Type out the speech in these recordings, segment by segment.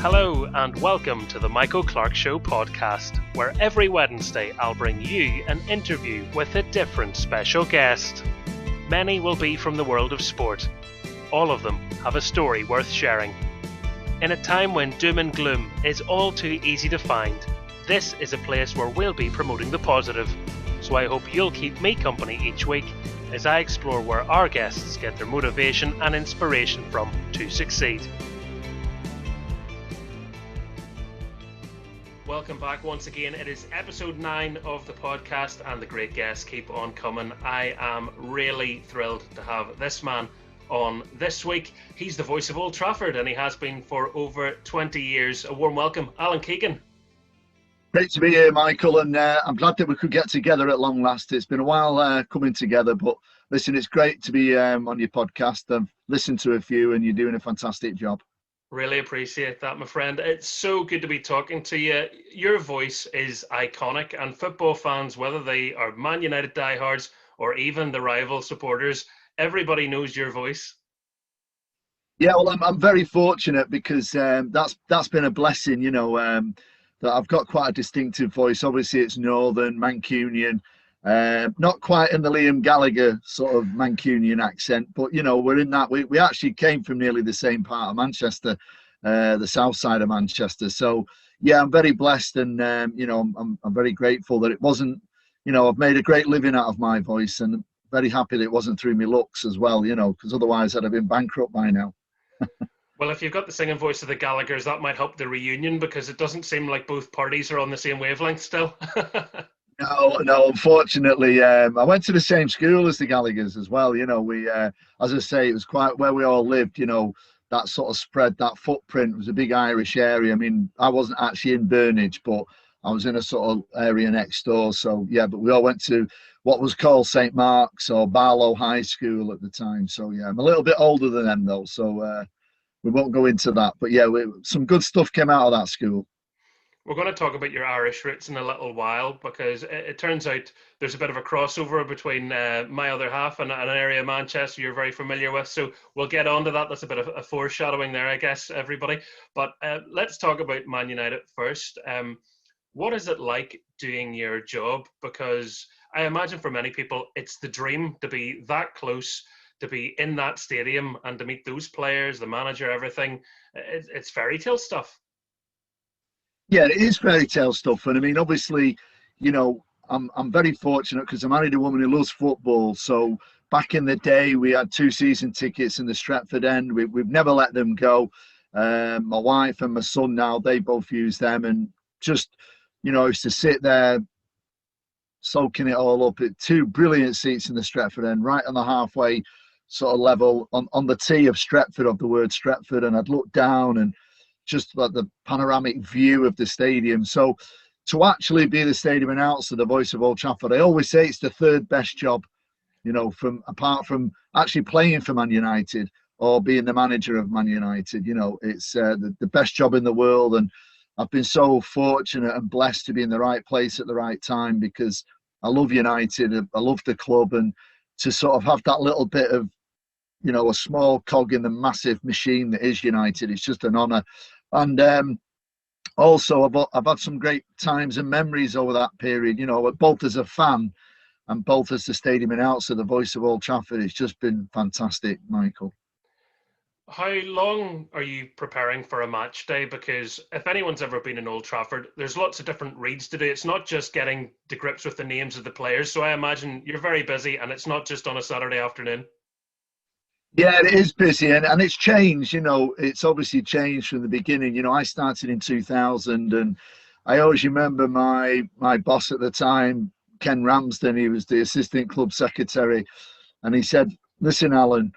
Hello and welcome to the Michael Clark Show podcast, where every Wednesday I'll bring you an interview with a different special guest. Many will be from the world of sport. All of them have a story worth sharing. In a time when doom and gloom is all too easy to find, this is a place where we'll be promoting the positive. So I hope you'll keep me company each week as I explore where our guests get their motivation and inspiration from to succeed. Welcome back once again. It is episode 9 of the podcast and the great guests keep on coming. I am really thrilled to have this man on this week. He's the voice of Old Trafford and he has been for over 20 years. A warm welcome, Alan Keegan. Great to be here, Michael, and I'm glad that we could get together at long last. It's been a while coming together, but listen, it's great to be on your podcast. I've listened to a few and you're doing a fantastic job. Really appreciate that, my friend. It's so good to be talking to you. Your voice is iconic, and football fans, whether they are Man United diehards or even the rival supporters, everybody knows your voice. Yeah, well, I'm very fortunate because that's been a blessing, that I've got quite a distinctive voice. Obviously, it's Northern, Mancunian, not quite in the Liam Gallagher sort of Mancunian accent, but we're in that. We actually came from nearly the same part of Manchester, the south side of Manchester. So yeah, I'm very blessed, and I'm very grateful that it wasn't. I've made a great living out of my voice, and very happy that it wasn't through my looks as well. Because otherwise I'd have been bankrupt by now. Well, if you've got the singing voice of the Gallaghers, that might help the reunion, because it doesn't seem like both parties are on the same wavelength still. No, unfortunately, I went to the same school as the Gallaghers as well. We, as I say, it was quite where we all lived, that sort of spread, that footprint was a big Irish area. I mean, I wasn't actually in Burnage, but I was in a sort of area next door. So, yeah, but we all went to what was called St. Mark's or Barlow High School at the time. So, yeah, I'm a little bit older than them, though. So we won't go into that. But, yeah, some good stuff came out of that school. We're going to talk about your Irish roots in a little while, because it turns out there's a bit of a crossover between my other half and an area of Manchester you're very familiar with. So we'll get on to that. That's a bit of a foreshadowing there, I guess, everybody. But let's talk about Man United first. What is it like doing your job? Because I imagine for many people, it's the dream to be that close, to be in that stadium and to meet those players, the manager, everything. It's fairy tale stuff. Yeah, it is fairy tale stuff. And I mean, obviously, I'm very fortunate because I married a woman who loves football. So back in the day, we had 2 season tickets in the Stretford end. We've never let them go. My wife and my son now, they both use them. And just, used to sit there soaking it all up. 2 brilliant seats in the Stretford end, right on the halfway sort of level on the T of Stretford, of the word Stretford. And I'd look down and just like the panoramic view of the stadium. So to actually be the stadium announcer, the voice of Old Trafford, I always say it's the 3rd best job, apart from actually playing for Man United or being the manager of Man United. It's the best job in the world. And I've been so fortunate and blessed to be in the right place at the right time, because I love United. I love the club, and to sort of have that little bit of, a small cog in the massive machine that is United, it's just an honour. And also, I've had some great times and memories over that period, both as a fan and both as the stadium announcer, the voice of Old Trafford. It's just been fantastic, Michael. How long are you preparing for a match day? Because if anyone's ever been in Old Trafford, there's lots of different reads to do. It's not just getting to grips with the names of the players. So I imagine you're very busy, and it's not just on a Saturday afternoon. Yeah, it is busy, and it's changed. It's obviously changed from the beginning. I started in 2000, and I always remember my boss at the time, Ken Ramsden. He was the assistant club secretary, and he said, "Listen, Alan,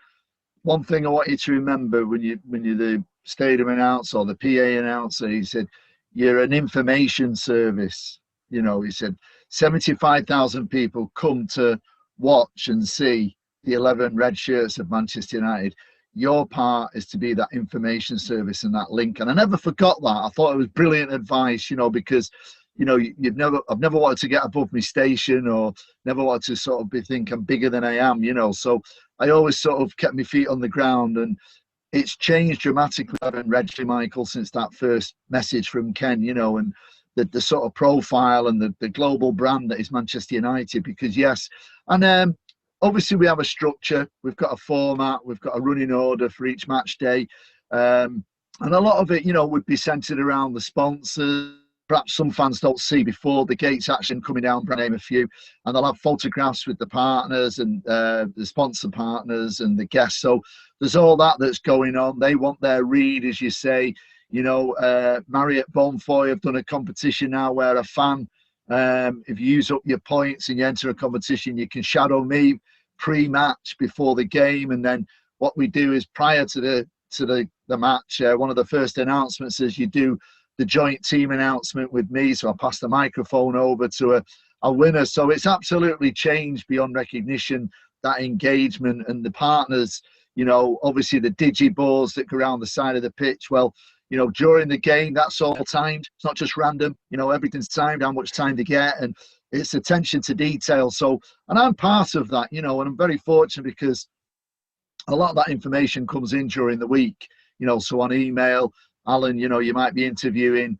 one thing I want you to remember when you're the stadium announcer or the PA announcer," he said, "you're an information service." He said, 75,000 people come to watch and see the 11 red shirts of Manchester United. Your part is to be that information service and that link. And I never forgot that. I thought it was brilliant advice, because, I've never wanted to get above my station, or never wanted to sort of think I'm bigger than I am, So I always sort of kept my feet on the ground. And it's changed dramatically. I haven't read to Michael since that first message from Ken, you know, and the sort of profile and the global brand that is Manchester United. Because yes, and obviously we have a structure, we've got a format, we've got a running order for each match day, and a lot of it, you know, would be centered around the sponsors. Perhaps some fans don't see before the gates action coming down, to name a few, and they'll have photographs with the partners and the sponsor partners and the guests. So there's all that that's going on. They want their read, as you say. You know, Marriott Bonfoy have done a competition now where a fan, if you use up your points and you enter a competition, you can shadow me pre-match before the game. And then what we do is prior to the match, one of the first announcements is you do the joint team announcement with me. So I pass the microphone over to a winner. So it's absolutely changed beyond recognition, that engagement and the partners, you know, obviously the digiboards that go around the side of the pitch. Well, you know, during the game, that's all timed. It's not just random. You know, everything's timed, how much time to get, and it's attention to detail. So, and I'm part of that, you know, and I'm very fortunate because a lot of that information comes in during the week, you know, so on email, Alan, you know, you might be interviewing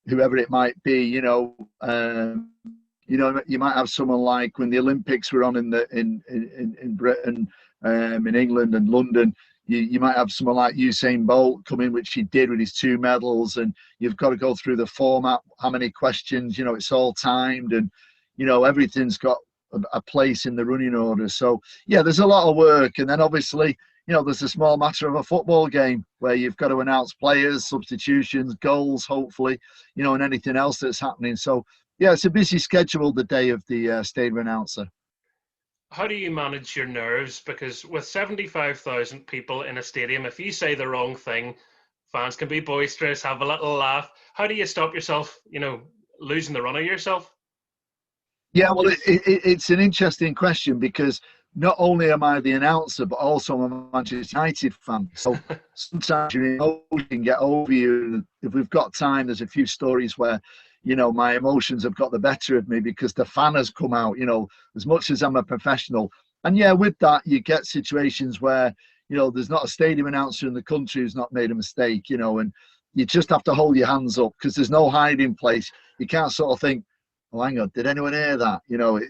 whoever it might be, you know, you might have someone like when the Olympics were on in Britain, in England and London, you might have someone like Usain Bolt come in, which he did with his 2 medals, and you've got to go through the format, how many questions, you know, it's all timed, and, you know, everything's got a place in the running order. So, yeah, there's a lot of work. And then obviously, you know, there's a small matter of a football game where you've got to announce players, substitutions, goals, hopefully, you know, and anything else that's happening. So, yeah, it's a busy schedule the day of the stadium announcer. How do you manage your nerves? Because with 75,000 people in a stadium, if you say the wrong thing, fans can be boisterous, have a little laugh. How do you stop yourself, you know, losing the run of yourself? Yeah, well, it's an interesting question because not only am I the announcer, but also I'm a Manchester United fan. So sometimes your emotion get over you. If we've got time, there's a few stories where, you know, my emotions have got the better of me because the fan has come out, you know, as much as I'm a professional. And yeah, with that, you get situations where, you know, there's not a stadium announcer in the country who's not made a mistake, you know, and you just have to hold your hands up because there's no hiding place. You can't sort of think, oh, hang on, did anyone hear that? You know,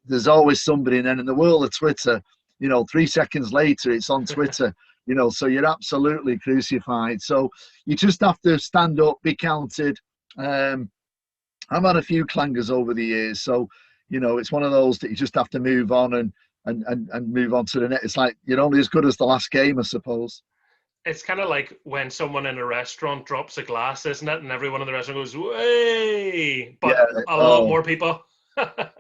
there's always somebody. And then in the world of Twitter, you know, 3 seconds later, it's on Twitter, you know, so you're absolutely crucified. So you just have to stand up, be counted. I've had a few clangers over the years. So, you know, it's one of those that you just have to move on and move on to the next. It's like you're only as good as the last game, I suppose. It's kind of like when someone in a restaurant drops a glass, isn't it? And everyone in the restaurant goes, "Way!" But Yeah, a lot more people.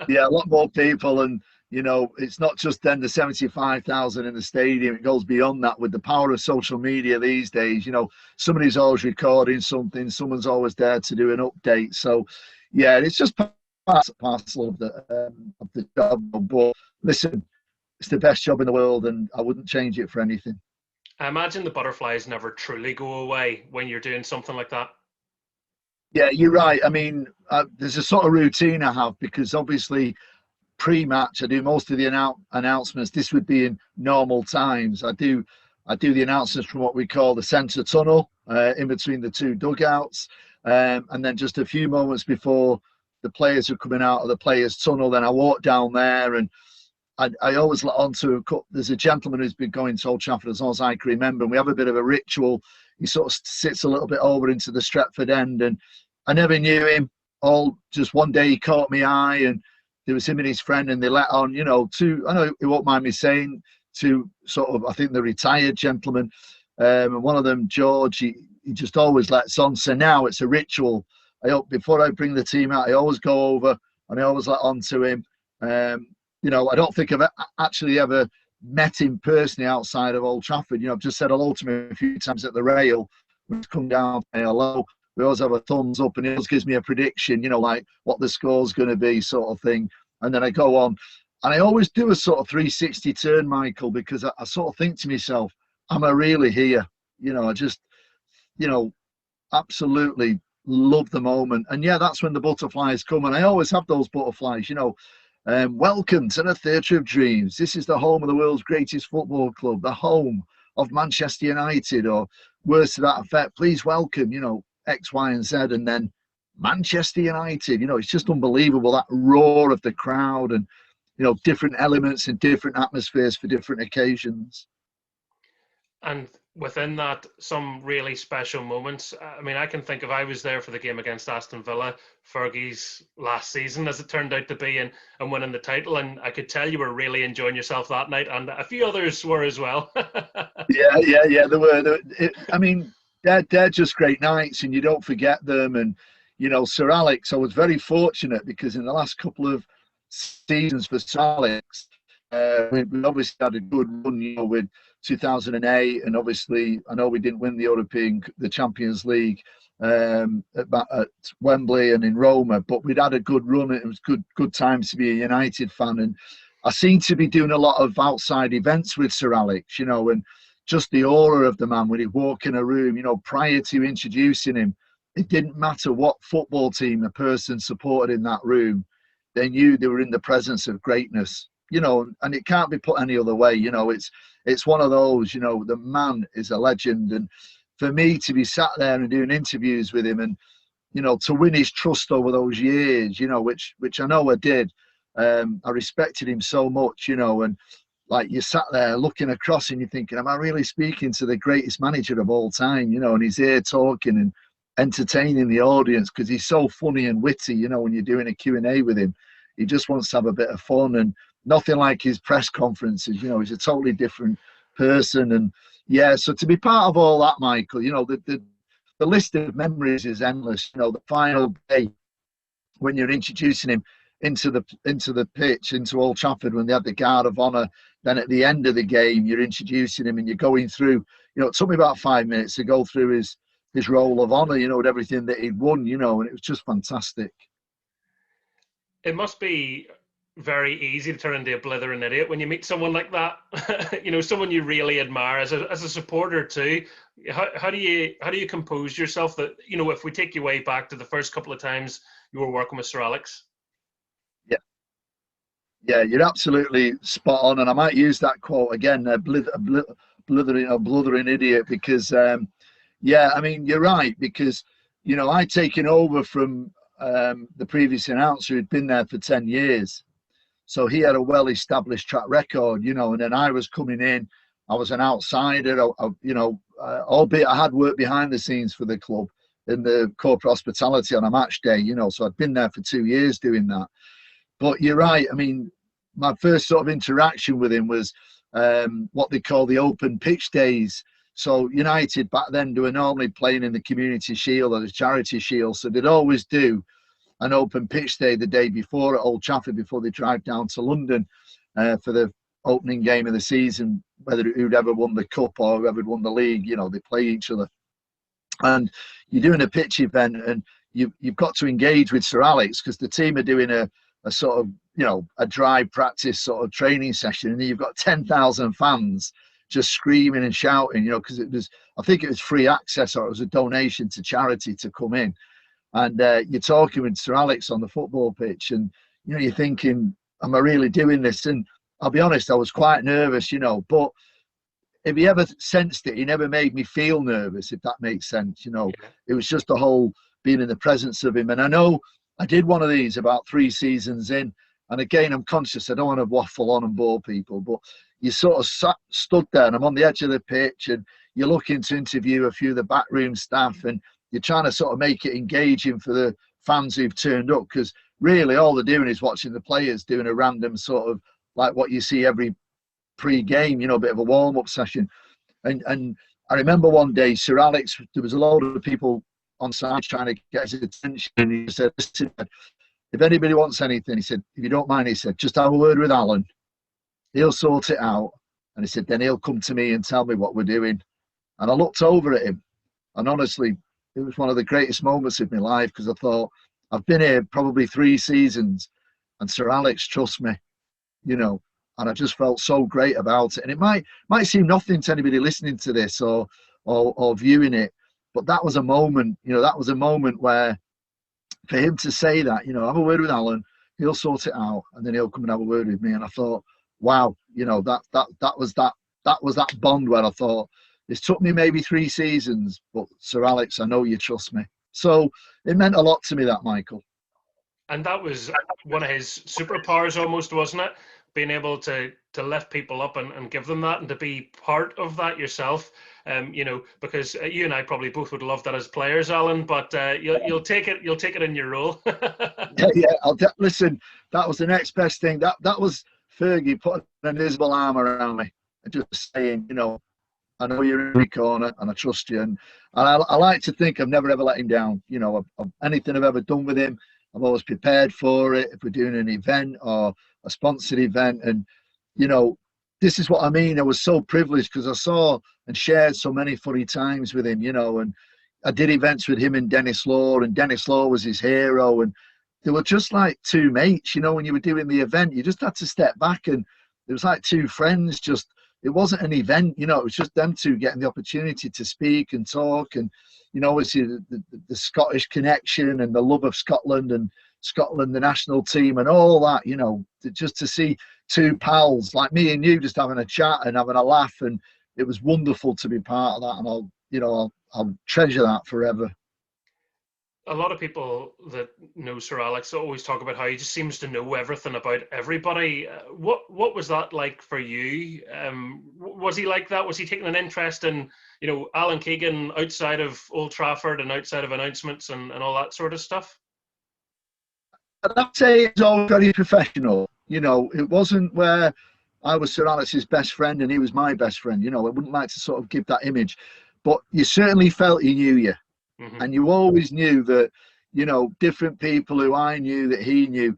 Yeah, a lot more people. And, you know, it's not just then the 75,000 in the stadium. It goes beyond that with the power of social media these days. You know, somebody's always recording something. Someone's always there to do an update. So, yeah, it's just parcel of the job. But listen, it's the best job in the world and I wouldn't change it for anything. I imagine the butterflies never truly go away when you're doing something like that. Yeah, you're right. I mean, there's a sort of routine I have because obviously pre-match I do most of the announcements. This would be in normal times. I do the announcements from what we call the centre tunnel in between the 2 dugouts, and then just a few moments before the players are coming out of the players' tunnel. Then I walk down there and I always let on to there's a gentleman who's been going to Old Trafford as long as I can remember. And we have a bit of a ritual. He sort of sits a little bit over into the Stretford end, and I never knew him. All just one day he caught my eye, and there was him and his friend, and they let on, you know, I know he won't mind me saying, to sort of, I think the retired gentleman, and one of them, George, he just always lets on. So now it's a ritual. Before I bring the team out, I always go over and I always let on to him. You know, I don't think I've actually ever met him personally outside of Old Trafford. You know, I've just said hello to him a few times at the rail. We've come down, say hello. We always have a thumbs up and he always gives me a prediction, you know, like what the score's going to be sort of thing. And then I go on. And I always do a sort of 360 turn, Michael, because I sort of think to myself, am I really here? You know, I just, you know, absolutely love the moment. And yeah, that's when the butterflies come. And I always have those butterflies, you know. Welcome to the Theatre of Dreams. This is the home of the world's greatest football club, the home of Manchester United, or words to that effect. Please welcome, X, Y, and Z, and then Manchester United. It's just unbelievable, that roar of the crowd, and different elements and different atmospheres for different occasions. And within that, some really special moments. I mean, I can think of, I was there for the game against Aston Villa, Fergie's last season, as it turned out to be, and winning the title. And I could tell you were really enjoying yourself that night, and a few others were as well. Yeah. There were. I mean, they're just great nights, and you don't forget them. And Sir Alex, I was very fortunate because in the last couple of seasons for Sir Alex, we obviously had a good run, with 2008, and obviously I know we didn't win the Champions League at Wembley and in Roma, but we'd had a good run. It was good times to be a United fan, and I seem to be doing a lot of outside events with Sir Alex, and just the aura of the man when he walk in a room. Prior to introducing him, it didn't matter what football team a person supported in that room, they knew they were in the presence of greatness. And it can't be put any other way. It's one of those, the man is a legend. And for me to be sat there and doing interviews with him, and, to win his trust over those years, which I know I did, I respected him so much, and like you sat there looking across and you're thinking, am I really speaking to the greatest manager of all time? And he's here talking and entertaining the audience because he's so funny and witty, when you're doing a Q&A with him. He just wants to have a bit of fun, and nothing like his press conferences. He's a totally different person. And yeah, so to be part of all that, Michael, the list of memories is endless. The final day when you're introducing him into the pitch, into Old Trafford, when they had the guard of honour, then at the end of the game you're introducing him and you're going through, it took me about 5 minutes to go through his roll of honour, with everything that he'd won, and it was just fantastic. It must be very easy to turn into a blithering idiot when you meet someone like that. Someone you really admire as a supporter too. How do you compose yourself that, if we take you way back to the first couple of times you were working with Sir Alex? Yeah, you're absolutely spot on, and I might use that quote again, blithering idiot, because I mean, you're right, because I'd taken over from the previous announcer who'd been there for 10 years. So he had a well-established track record, and then I was coming in. I was an outsider, albeit I had worked behind the scenes for the club in the corporate hospitality on a match day, so I'd been there for 2 years doing that. But you're right. I mean, my first sort of interaction with him was what they call the open pitch days. So United back then, they were normally playing in the Community Shield or the Charity Shield. So they'd always do an open pitch day the day before at Old Trafford before they drive down to London for the opening game of the season, whether whoever won the cup or whoever won the league, they play each other. And you're doing a pitch event, and you've got to engage with Sir Alex because the team are doing a sort of, a dry practice sort of training session, and you've got 10,000 fans just screaming and shouting, because I think it was free access or it was a donation to charity to come in. And you're talking with Sir Alex on the football pitch, and you're thinking, am I really doing this? And I'll be honest, I was quite nervous, but if he ever sensed it, he never made me feel nervous, if that makes sense. It was just the whole being in the presence of him. And I know I did one of these about 3 seasons in, and again, I'm conscious I don't want to waffle on and bore people, but you sort of stood there, and I'm on the edge of the pitch, and you're looking to interview a few of the backroom staff, and you're trying to sort of make it engaging for the fans who've turned up, because really all they're doing is watching the players doing a random sort of, like what you see every pre-game, a bit of a warm-up session. And I remember one day, Sir Alex, there was a load of people on side trying to get his attention, and he said, listen, if anybody wants anything, he said, if you don't mind, he said, just have a word with Alan. He'll sort it out. And he said, then he'll come to me and tell me what we're doing. And I looked over at him, and honestly, it was one of the greatest moments of my life, because I thought, I've been here probably 3 seasons, and Sir Alex trusts me, and I just felt so great about it. And it might seem nothing to anybody listening to this or viewing it, but that was a moment, that was a moment where, for him to say that, have a word with Alan, he'll sort it out, and then he'll come and have a word with me. And I thought, wow, that was that that was that bond where I thought, it's took me maybe 3 seasons, but Sir Alex, I know you trust me. So it meant a lot to me, that, Michael. And that was one of his superpowers almost, wasn't it? Being able to lift people up and give them that, and to be part of that yourself. Because you and I probably both would love that as players, Alan. But you'll take it. You'll take it in your role. Yeah. Listen, that was the next best thing. That was Fergie putting an invisible arm around me and just saying, I know you're in the corner and I trust you. And I like to think I've never ever let him down. Anything I've ever done with him, I'm always prepared for it. If we're doing an event or a sponsored event, and this is what I mean. I was so privileged because I saw and shared so many funny times with him. And I did events with him and Dennis Law, and Dennis Law was his hero. And they were just like two mates. When you were doing the event, you just had to step back, and it was like two friends. It wasn't an event, it was just them two getting the opportunity to speak and talk, and obviously the Scottish connection and the love of Scotland and Scotland, the national team, and all that. Just to see two pals like me and you just having a chat and having a laugh, and it was wonderful to be part of that. And I'll treasure that forever. A lot of people that know Sir Alex always talk about how he just seems to know everything about everybody. What was that like for you? Was he like that? Was he taking an interest in, Alan Keegan outside of Old Trafford and outside of announcements and all that sort of stuff? I'd say it's all very professional. It wasn't where I was Sir Alex's best friend and he was my best friend. I wouldn't like to sort of give that image, but you certainly felt he knew you. Mm-hmm. And you always knew that, different people who I knew that he knew,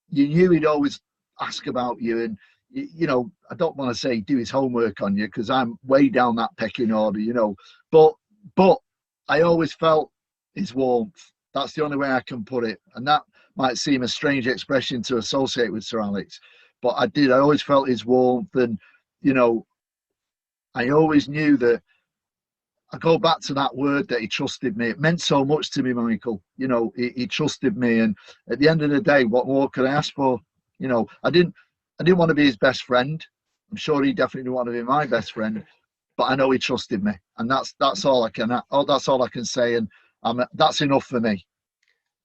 you knew he'd always ask about you. And, I don't want to say do his homework on you because I'm way down that pecking order, but I always felt his warmth. That's the only way I can put it. And that might seem a strange expression to associate with Sir Alex, but I always felt his warmth. And, I always knew that. I go back to that word that he trusted me. It meant so much to me, Michael. He trusted me, and at the end of the day, what more could I ask for? I didn't want to be his best friend. I'm sure he definitely didn't want to be my best friend, but I know he trusted me, and that's all I can. That's all I can say, and that's enough for me.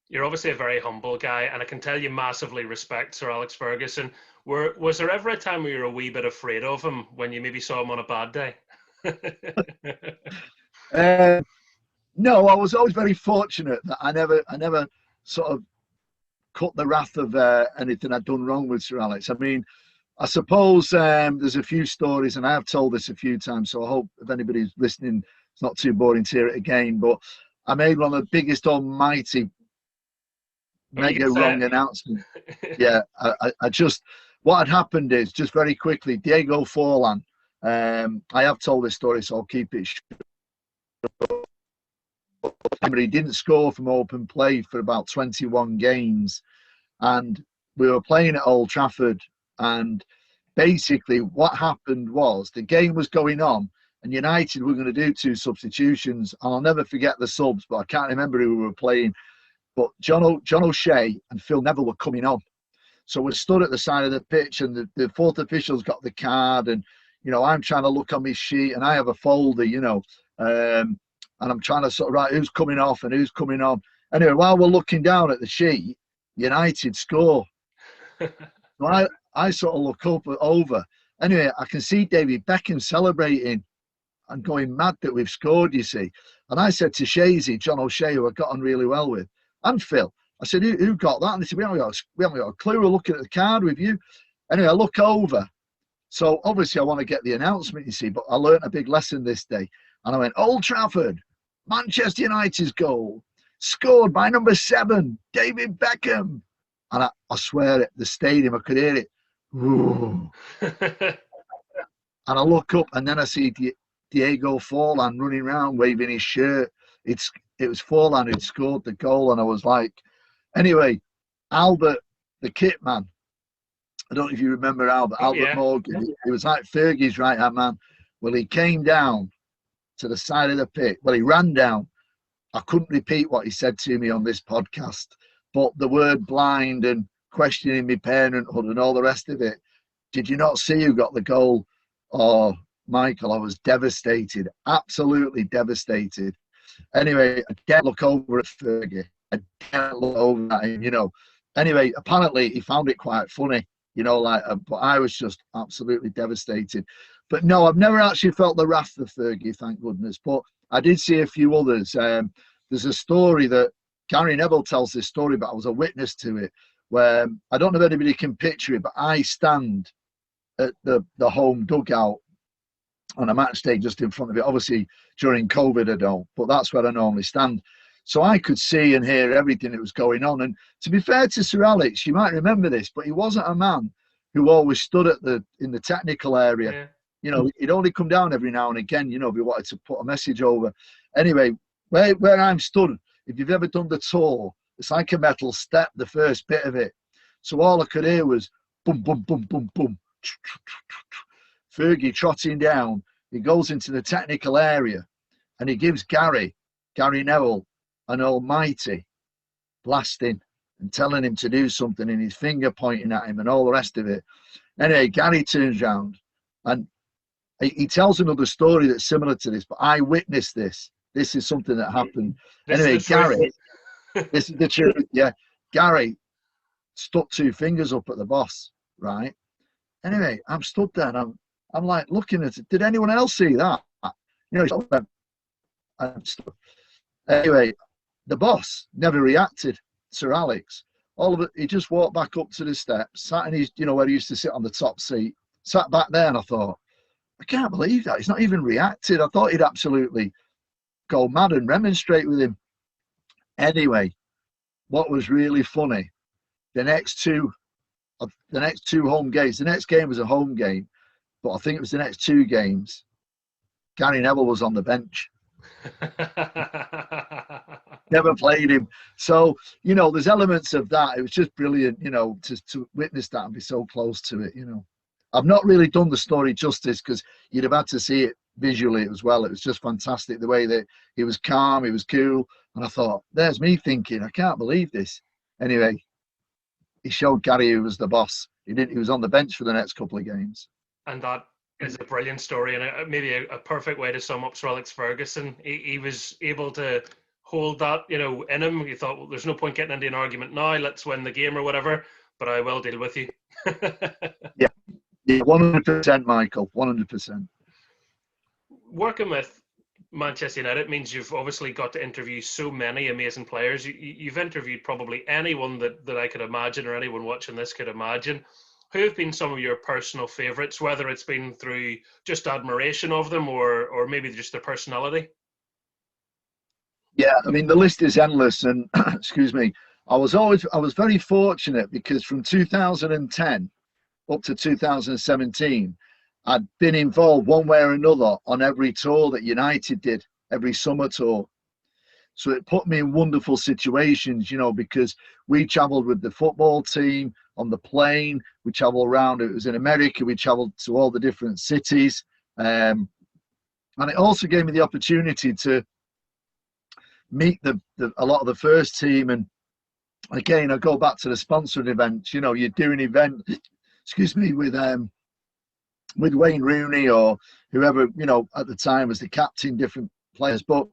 You're obviously a very humble guy, and I can tell you massively respect Sir Alex Ferguson. Was there ever a time where you were a wee bit afraid of him when you maybe saw him on a bad day? No, I was always very fortunate that I never sort of cut the wrath of anything I'd done wrong with Sir Alex. I mean, I suppose there's a few stories, and I have told this a few times, so I hope if anybody's listening, it's not too boring to hear it again. But I made one of the biggest almighty mega wrong announcement. Yeah, I just, what had happened is, just very quickly, Diego Forlan, I have told this story, so I'll keep it short. He didn't score from open play for about 21 games, and we were playing at Old Trafford, and basically what happened was the game was going on and United were going to do 2 substitutions, and I'll never forget the subs, but I can't remember who we were playing, but John O'Shea and Phil Neville were coming on. So we stood at the side of the pitch, and the 4th official's got the card, and I'm trying to look on my sheet, and I have a folder, and I'm trying to sort of write who's coming off and who's coming on. Anyway, while we're looking down at the sheet, United score. So I sort of look over. Anyway, I can see David Beckham celebrating and going mad that we've scored, you see. And I said to Shazy, John O'Shea, who I got on really well with, and Phil, I said, who got that? And they said, we haven't got a clue. We're looking at the card with you. Anyway, I look over. So obviously I want to get the announcement, you see, but I learned a big lesson this day. And I went, Old Trafford, Manchester United's goal, scored by number 7, David Beckham. And I swear it, the stadium, I could hear it. And I look up, and then I see Diego Forlan running around waving his shirt. It was Forlan who'd scored the goal, and I was like, anyway, Albert, the kit man. I don't know if you remember Albert Morgan. He was like Fergie's right-hand man. Well, he came down to the side of the pit. Well, he ran down. I couldn't repeat what he said to me on this podcast, but the word blind and questioning my parenthood and all the rest of it. Did you not see who got the goal? Or Michael, I was devastated, absolutely devastated. Anyway, I didn't look over at Fergie. I didn't look over at him, you know. Anyway, apparently he found it quite funny, you know, like, but I was just absolutely devastated. But no, I've never actually felt the wrath of Fergie, thank goodness. But I did see a few others. There's a story that Gary Neville tells this story, but I was a witness to it, where I don't know if anybody can picture it, but I stand at the home dugout on a match day just in front of it. Obviously, during COVID, I don't, but that's where I normally stand. So I could see and hear everything that was going on. And to be fair to Sir Alex, you might remember this, but he wasn't a man who always stood in the technical area. Yeah. You know, he'd only come down every now and again, you know, if he wanted to put a message over. Anyway, where I'm stood, if you've ever done the tour, it's like a metal step, the first bit of it. So all I could hear was boom, boom, boom, boom, boom. Fergie trotting down. He goes into the technical area and he gives Gary Neville, an almighty blasting and telling him to do something and his finger pointing at him and all the rest of it. Anyway, Gary turns round and he tells another story that's similar to this, but I witnessed this. This is something that happened. Anyway, Gary, this is the truth. Yeah, Gary stuck two fingers up at the boss, right? Anyway, I'm stood there and I'm like looking at it. Did anyone else see that? You know, anyway, the boss never reacted. Sir Alex, all of it, he just walked back up to the steps, sat in his, you know, where he used to sit on the top seat, sat back there, and I thought, I can't believe that. He's not even reacted. I thought he'd absolutely go mad and remonstrate with him. Anyway, what was really funny, the next two home games, the next game was a home game, but I think it was the next two games, Gary Neville was on the bench. Never played him. So, you know, there's elements of that. It was just brilliant, you know, to witness that and be so close to it, you know. I've not really done the story justice because you'd have had to see it visually as well. It was just fantastic the way that he was calm, he was cool. And I thought, there's me thinking, I can't believe this. Anyway, he showed Gary who was the boss. He was on the bench for the next couple of games. And that is a brilliant story and maybe a perfect way to sum up Sir Alex Ferguson. He was able to hold that, you know, in him. He thought, well, there's no point getting into an argument now. Let's win the game or whatever, but I will deal with you. Yeah, 100%, Michael, 100%. Working with Manchester United means you've obviously got to interview so many amazing players. You've interviewed probably anyone that I could imagine or anyone watching this could imagine. Who have been some of your personal favourites, whether it's been through just admiration of them or maybe just their personality? Yeah, I mean, the list is endless. And excuse me, I was very fortunate because from 2010 up to 2017, I'd been involved one way or another on every tour that United did, every summer tour. So it put me in wonderful situations, you know, because we travelled with the football team on the plane. We travelled around. It was in America. We travelled to all the different cities. And it also gave me the opportunity to meet a lot of the first team. And again, I go back to the sponsored events. You know, you do an event, excuse me, with Wayne Rooney or whoever, you know, at the time was the captain, different players. But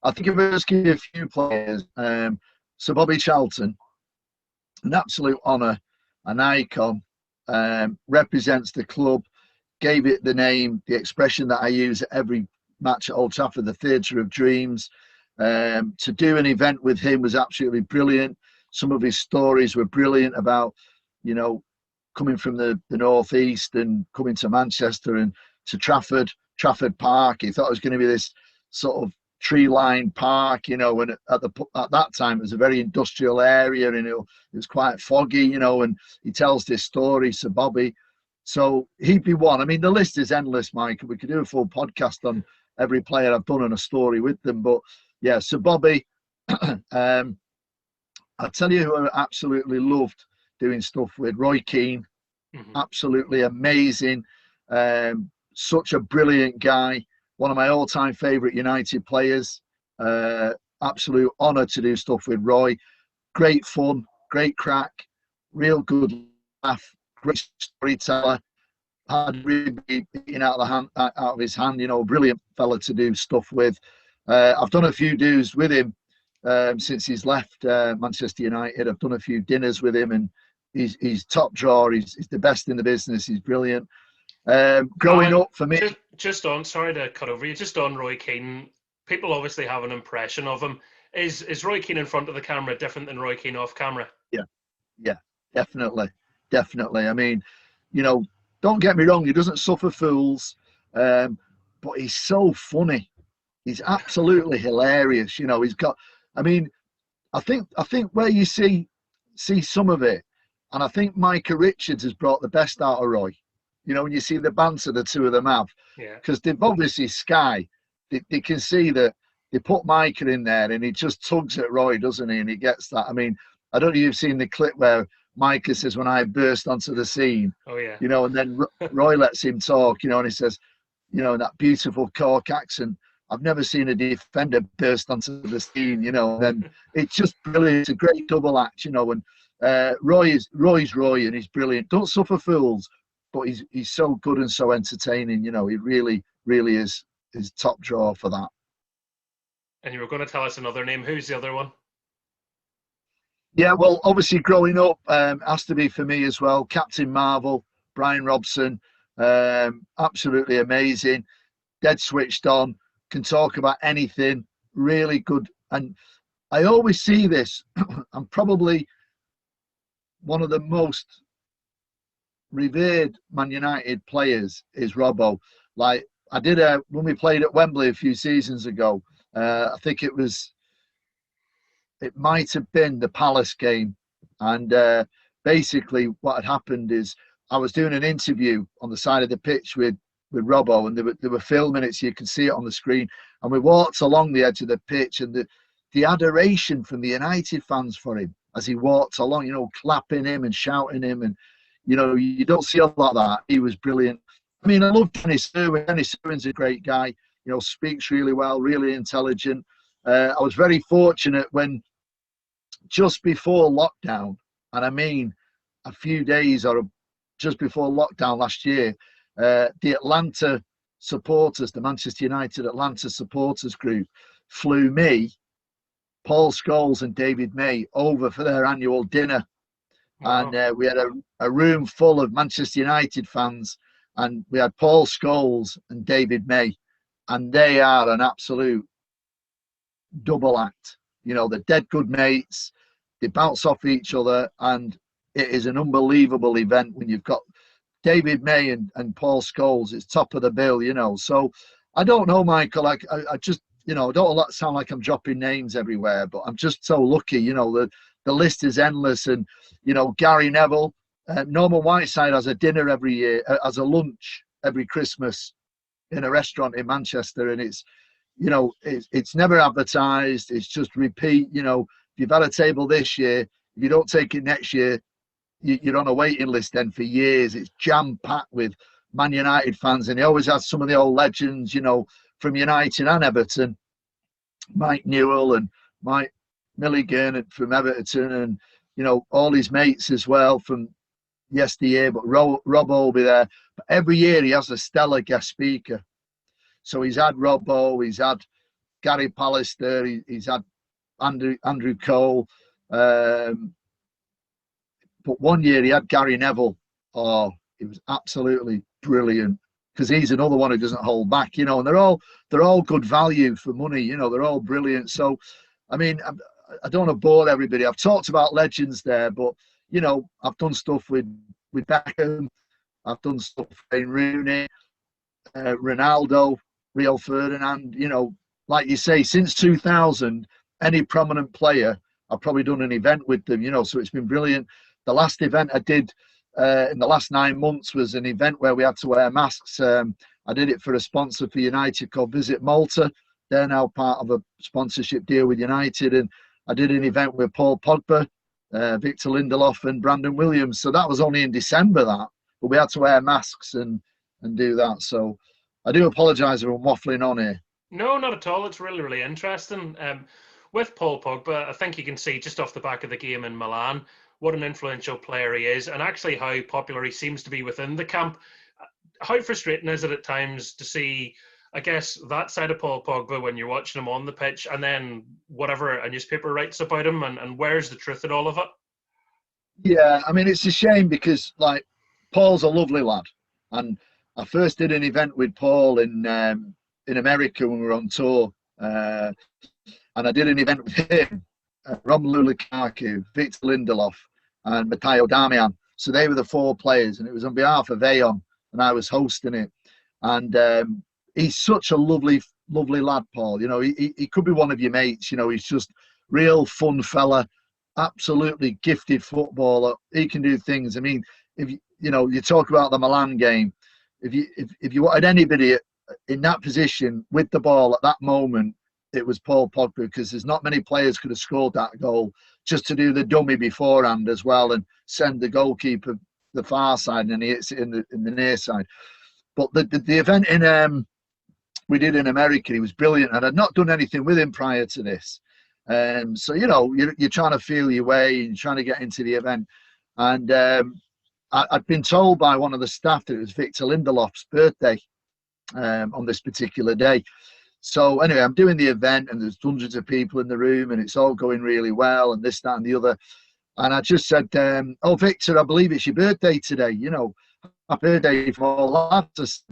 I think if I just give you a few players, Sir Bobby Charlton, an absolute honour, an icon, represents the club, gave it the name, the expression that I use at every match at Old Trafford, the Theatre of Dreams. To do an event with him was absolutely brilliant. Some of his stories were brilliant about, you know, coming from the northeast and coming to Manchester and to Trafford Park. He thought it was going to be this sort of tree-lined park, you know, and at that time it was a very industrial area and it was quite foggy, you know, and he tells this story, Sir Bobby. So he'd be one. I mean, the list is endless, Mike. We could do a full podcast on every player I've done and a story with them. But yeah, Sir Bobby, I tell you who I absolutely loved doing stuff with, Roy Keane. Mm-hmm. Absolutely amazing. Such a brilliant guy. One of my all-time favourite United players. Absolute honour to do stuff with Roy. Great fun, great crack, real good laugh, great storyteller. had really eating out of his hand. You know, brilliant fella to do stuff with. I've done a few dues with him since he's left Manchester United. I've done a few dinners with him, and he's top drawer. He's the best in the business. He's brilliant. Growing Alan, up for me, just on, sorry to cut over you, just on Roy Keane, people obviously have an impression of him. Is Roy Keane in front of the camera different than Roy Keane off camera? yeah, definitely, definitely. I mean, you know, don't get me wrong, he doesn't suffer fools, but he's so funny. He's absolutely hilarious. You know, he's got. I mean, I think where you see some of it, and I think Micah Richards has brought the best out of Roy. You know, when you see the banter the two of them have, because they've obviously Sky, they can see that they put Micah in there, and he just tugs at Roy, doesn't he? And he gets that. I mean, I don't know if you've seen the clip where Micah says, "When I burst onto the scene," oh yeah, you know, and then Roy lets him talk, you know, and he says, you know, in that beautiful Cork accent, "I've never seen a defender burst onto the scene," you know, and it's just brilliant. It's a great double act, you know, and Roy's Roy, and he's brilliant. Don't suffer fools, but he's so good and so entertaining, you know, he really is top drawer for that. And you were going to tell us another name. Who's the other one? Yeah, well, obviously growing up has to be for me as well. Captain Marvel, Brian Robson, absolutely amazing, dead switched on, can talk about anything, really good. And I always see this. I'm probably one of the most revered Man United players is Robbo. Like I did when we played at Wembley a few seasons ago. I think it might have been the Palace game, and basically what had happened is I was doing an interview on the side of the pitch with Robbo, and they were filming it so you can see it on the screen. And we walked along the edge of the pitch, and the adoration from the United fans for him as he walked along, you know, clapping him and shouting him, and you know, you don't see a lot of that. He was brilliant. I mean, I love Dennis Irwin. Dennis Irwin's a great guy, you know, speaks really well, really intelligent. I was very fortunate when just before lockdown, and I mean a few days or just before lockdown last year, the Atlanta supporters, the Manchester United Atlanta supporters group, flew me, Paul Scholes and David May over for their annual dinner. Wow. And we had a room full of Manchester United fans, and we had Paul Scholes and David May, and they are an absolute double act. You know, they're dead good mates. They bounce off each other, and it is an unbelievable event when you've got David May and Paul Scholes. It's top of the bill, you know. So I don't know, Michael. I just, you know, I don't sound like I'm dropping names everywhere, but I'm just so lucky. You know, the list is endless, and you know, Gary Neville, Norman Whiteside has a dinner every year, as a lunch every Christmas in a restaurant in Manchester, and it's, you know, it's never advertised. It's just repeat. You know, if you've had a table this year, if you don't take it next year, you're on a waiting list then for years. It's jam-packed with Man United fans, and he always has some of the old legends, you know, from United and Everton, Mike Newell and Mike Milligan and from Everton, and, you know, all his mates as well from yesteryear, but Robbo will be there. But every year he has a stellar guest speaker. So he's had Robbo, he's had Gary Pallister, he's had Andrew Cole, but one year he had Gary Neville. Oh, it was absolutely brilliant, because he's another one who doesn't hold back, you know, and they're all good value for money, you know, they're all brilliant. So, I mean, I don't want to bore everybody. I've talked about legends there, but, you know, I've done stuff with Beckham, I've done stuff with Wayne Rooney, Ronaldo, Rio Ferdinand, you know, like you say, since 2000, any prominent player, I've probably done an event with them, you know, so it's been brilliant. The last event I did in the last 9 months was an event where we had to wear masks. I did it for a sponsor for United called Visit Malta. They're now part of a sponsorship deal with United. And I did an event with Paul Pogba, Victor Lindelof and Brandon Williams. So that was only in December, that. But we had to wear masks and do that. So I do apologise if I'm waffling on here. No, not at all. It's really, really interesting. With Paul Pogba, I think you can see just off the back of the game in Milan what an influential player he is, and actually how popular he seems to be within the camp. how frustrating is it at times to see, I guess, that side of Paul Pogba when you're watching him on the pitch, and then whatever a newspaper writes about him, and where's the truth in all of it? Yeah, I mean, it's a shame because, like, Paul's a lovely lad. And I first did an event with Paul in America when we were on tour. And I did an event with him, Romelu Lukaku, Victor Lindelof, and Matteo Darmian. So they were the four players, and it was on behalf of Aon, and I was hosting it. And he's such a lovely, lovely lad, Paul. You know, he could be one of your mates. You know, he's just real fun fella, absolutely gifted footballer. He can do things. I mean, if you talk about the Milan game, if you wanted anybody in that position with the ball at that moment, it was Paul Pogba, because there's not many players could have scored that goal, just to do the dummy beforehand as well and send the goalkeeper the far side, and he hits it in the near side. But the event we did in America, he was brilliant, and I'd not done anything with him prior to this. So you're trying to feel your way and trying to get into the event, and I'd been told by one of the staff that it was Victor Lindelof's birthday on this particular day. So anyway, I'm doing the event, and there's hundreds of people in the room, and it's all going really well, and this, that, and the other. And I just said, "Oh, Victor, I believe it's your birthday today. You know, happy birthday for all lads.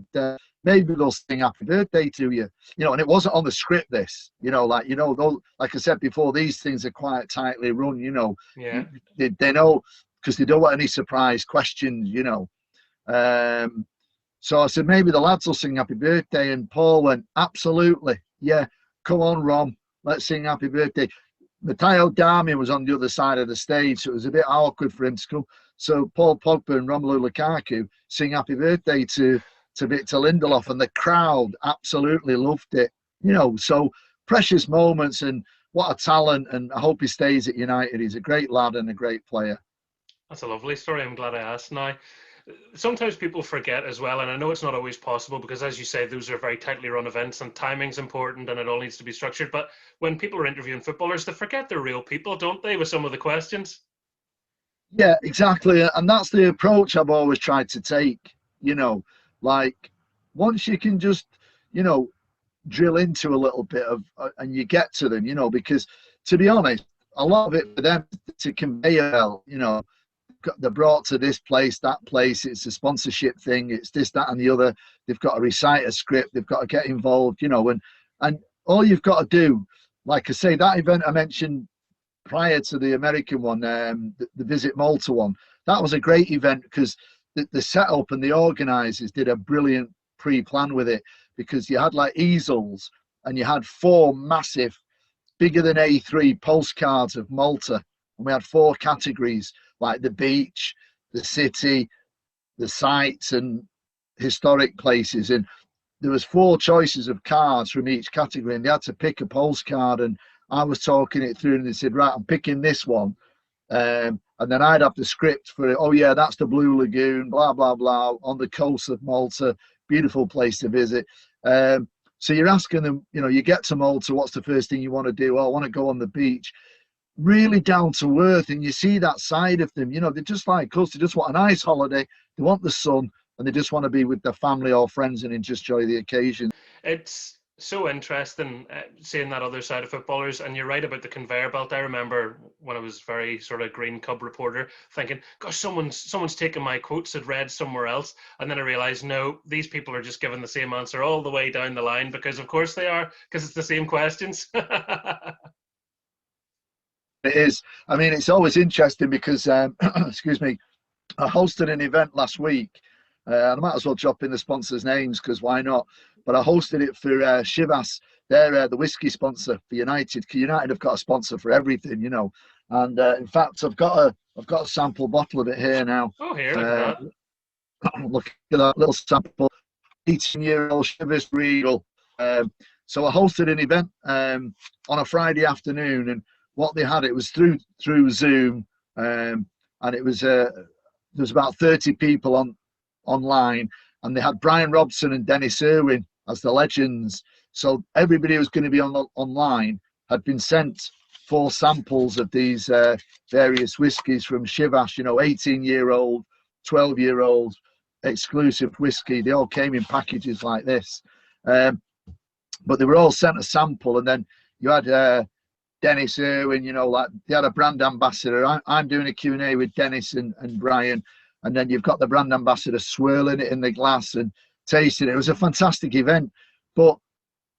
Maybe they'll sing happy birthday to you. You know," and it wasn't on the script. This, like I said before, these things are quite tightly run. You know, Yeah. They know, because they don't want any surprise questions. So I said, maybe the lads will sing happy birthday. And Paul went, absolutely. Yeah, come on, Rom, let's sing happy birthday. Matteo Darmian was on the other side of the stage, so it was a bit awkward for him to come. So Paul Pogba and Romelu Lukaku sing happy birthday to Victor Lindelof, and the crowd absolutely loved it. So precious moments, and what a talent, and I hope he stays at United. He's a great lad and a great player. That's a lovely story. I'm glad I asked. Now, sometimes people forget as well, and I know it's not always possible because, as you say, those are very tightly run events and timing's important and it all needs to be structured. But when people are interviewing footballers, they forget they're real people, don't they, with some of the questions? Yeah, exactly. And that's the approach I've always tried to take. Like, once you can just, drill into a little bit of, and you get to them, because to be honest, a lot of it for them to convey well, they're brought to this place, that place, it's a sponsorship thing, it's this, that, and the other. They've got to recite a script, they've got to get involved, and all you've got to do, like I say, that event I mentioned prior to the American one, the Visit Malta one, that was a great event because the setup and the organisers did a brilliant pre-plan with it, because you had like easels and you had four massive, bigger than A3 postcards of Malta, and we had four categories, like the beach, the city, the sites, and historic places. And there was four choices of cards from each category, and they had to pick a postcard. And I was talking it through, and they said, right, I'm picking this one. And then I'd have the script for it. Oh, yeah, that's the Blue Lagoon, blah, blah, blah, on the coast of Malta. Beautiful place to visit. So you're asking them, you get to Malta, what's the first thing you want to do? Oh, I want to go on the beach. Really down to earth, and you see that side of them. They're just like us. They just want a nice holiday. They want the sun, and they just want to be with their family or friends and just enjoy the occasion. It's so interesting seeing that other side of footballers, and you're right about the conveyor belt. I remember when I was very sort of green cub reporter thinking, gosh, someone's taken my quotes and read somewhere else, and then I realized, no, these people are just giving the same answer all the way down the line, because of course they are, because it's the same questions. It is. I mean, it's always interesting because, excuse me, I hosted an event last week. I might as well drop in the sponsors' names, because why not? But I hosted it for Chivas. They're the whiskey sponsor for United. United have got a sponsor for everything, And in fact, I've got a sample bottle of it here now. Oh, here, look at that. Look at that little sample. 18-year-old Chivas Regal. So I hosted an event on a Friday afternoon, and what they had, it was through Zoom, and it was there was about 30 people online, and they had Brian Robson and Dennis Irwin as the legends. So everybody who was going to be online had been sent 4 samples of these various whiskies from Chivas, 18-year-old, 12-year-old, exclusive whiskey. They all came in packages like this. But they were all sent a sample, and then you had Dennis Irwin, you know, like they had a brand ambassador. I'm doing a Q&A with Dennis and Brian, and then you've got the brand ambassador swirling it in the glass and tasting it. It was a fantastic event. But,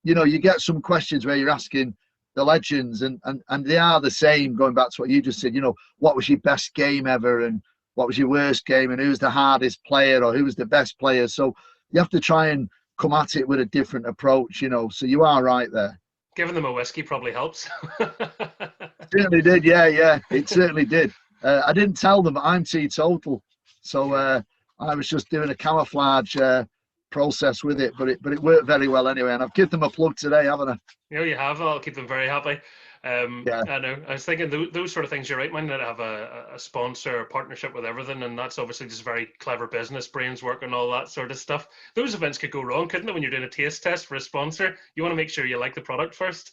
you know, you get some questions where you're asking the legends, and they are the same, going back to what you just said, you know, what was your best game ever, and what was your worst game, and who's the hardest player, or who was the best player. So you have to try and come at it with a different approach, you know. So you are right there. Giving them a whiskey probably helps. Certainly did, yeah. It certainly did. I didn't tell them I'm teetotal, so I was just doing a camouflage process with it, but it worked very well anyway. And I've given them a plug today, haven't I? You know, you have. I'll keep them very happy. Yeah. I know. I was thinking those sort of things. You're right, man. That have a sponsor, a partnership with everything, and that's obviously just very clever business brains work and all that sort of stuff. Those events could go wrong, couldn't it? When you're doing a taste test for a sponsor, you want to make sure you like the product first.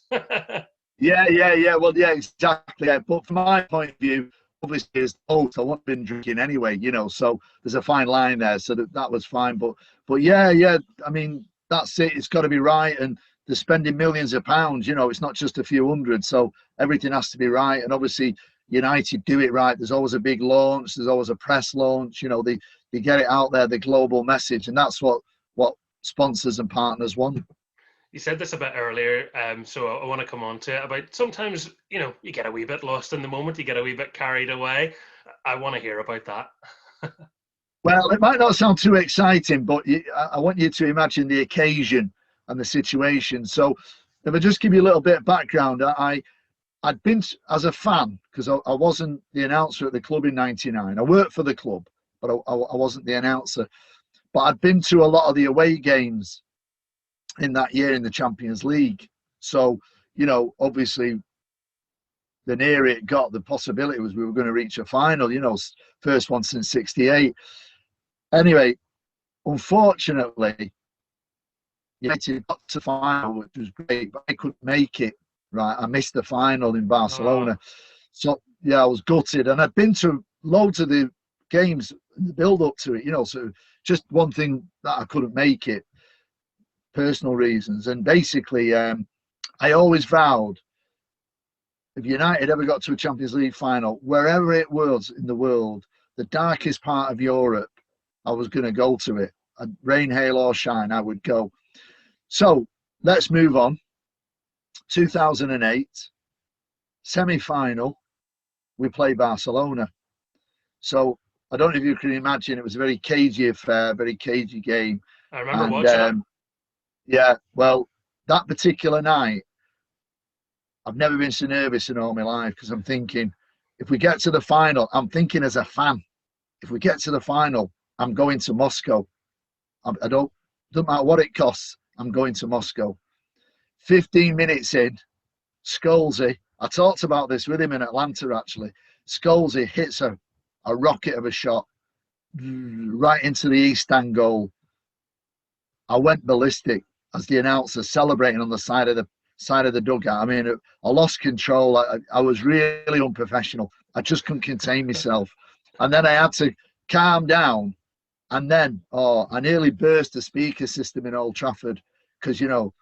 Yeah. Well, yeah, exactly. Yeah. But from my point of view, obviously, as old, I wouldn't have been drinking anyway, you know. So there's a fine line there. So that was fine. But yeah. I mean, that's it. It's got to be right, and they're spending millions of pounds. You know, it's not just a few hundred. So everything has to be right. And obviously, United do it right. There's always a big launch. There's always a press launch. You know, they get it out there, the global message, and that's what sponsors and partners want. You said this a bit earlier, so I want to come on to it about sometimes, you know, you get a wee bit lost in the moment, you get a wee bit carried away. I want to hear about that. Well, it might not sound too exciting, but I want you to imagine the occasion and the situation. So if I just give you a little bit of background, I'd been as a fan, because I wasn't the announcer at the club in '99. I worked for the club, but I wasn't the announcer. But I'd been to a lot of the away games in that year in the Champions League. So, you know, obviously the nearer it got, the possibility was we were going to reach a final, you know, first one since '68. Anyway, unfortunately, United got to final, which was great, but I couldn't make it. Right, I missed the final in Barcelona. So yeah, I was gutted, and I'd been to loads of the games, the build up to it, you know. So just one thing that I couldn't make it, personal reasons, and basically, I always vowed if United ever got to a Champions League final, wherever it was in the world, the darkest part of Europe, I was going to go to it. Rain, hail, or shine, I would go. So let's move on. 2008, semi-final, we play Barcelona. So I don't know if you can imagine, it was a very cagey affair, very cagey game. I remember watching it. Yeah, well, that particular night, I've never been so nervous in all my life, because I'm thinking, if we get to the final, I'm thinking as a fan, if we get to the final, I'm going to Moscow. Doesn't matter what it costs, I'm going to Moscow. 15 minutes in, Scholesy, I talked about this with him in Atlanta actually. Scholesy hits a rocket of a shot right into the East Stand goal. I went ballistic as the announcer, celebrating on the side of the dugout. I mean, I lost control. I was really unprofessional. I just couldn't contain myself. And then I had to calm down. And then, I nearly burst the speaker system in Old Trafford, because, you know,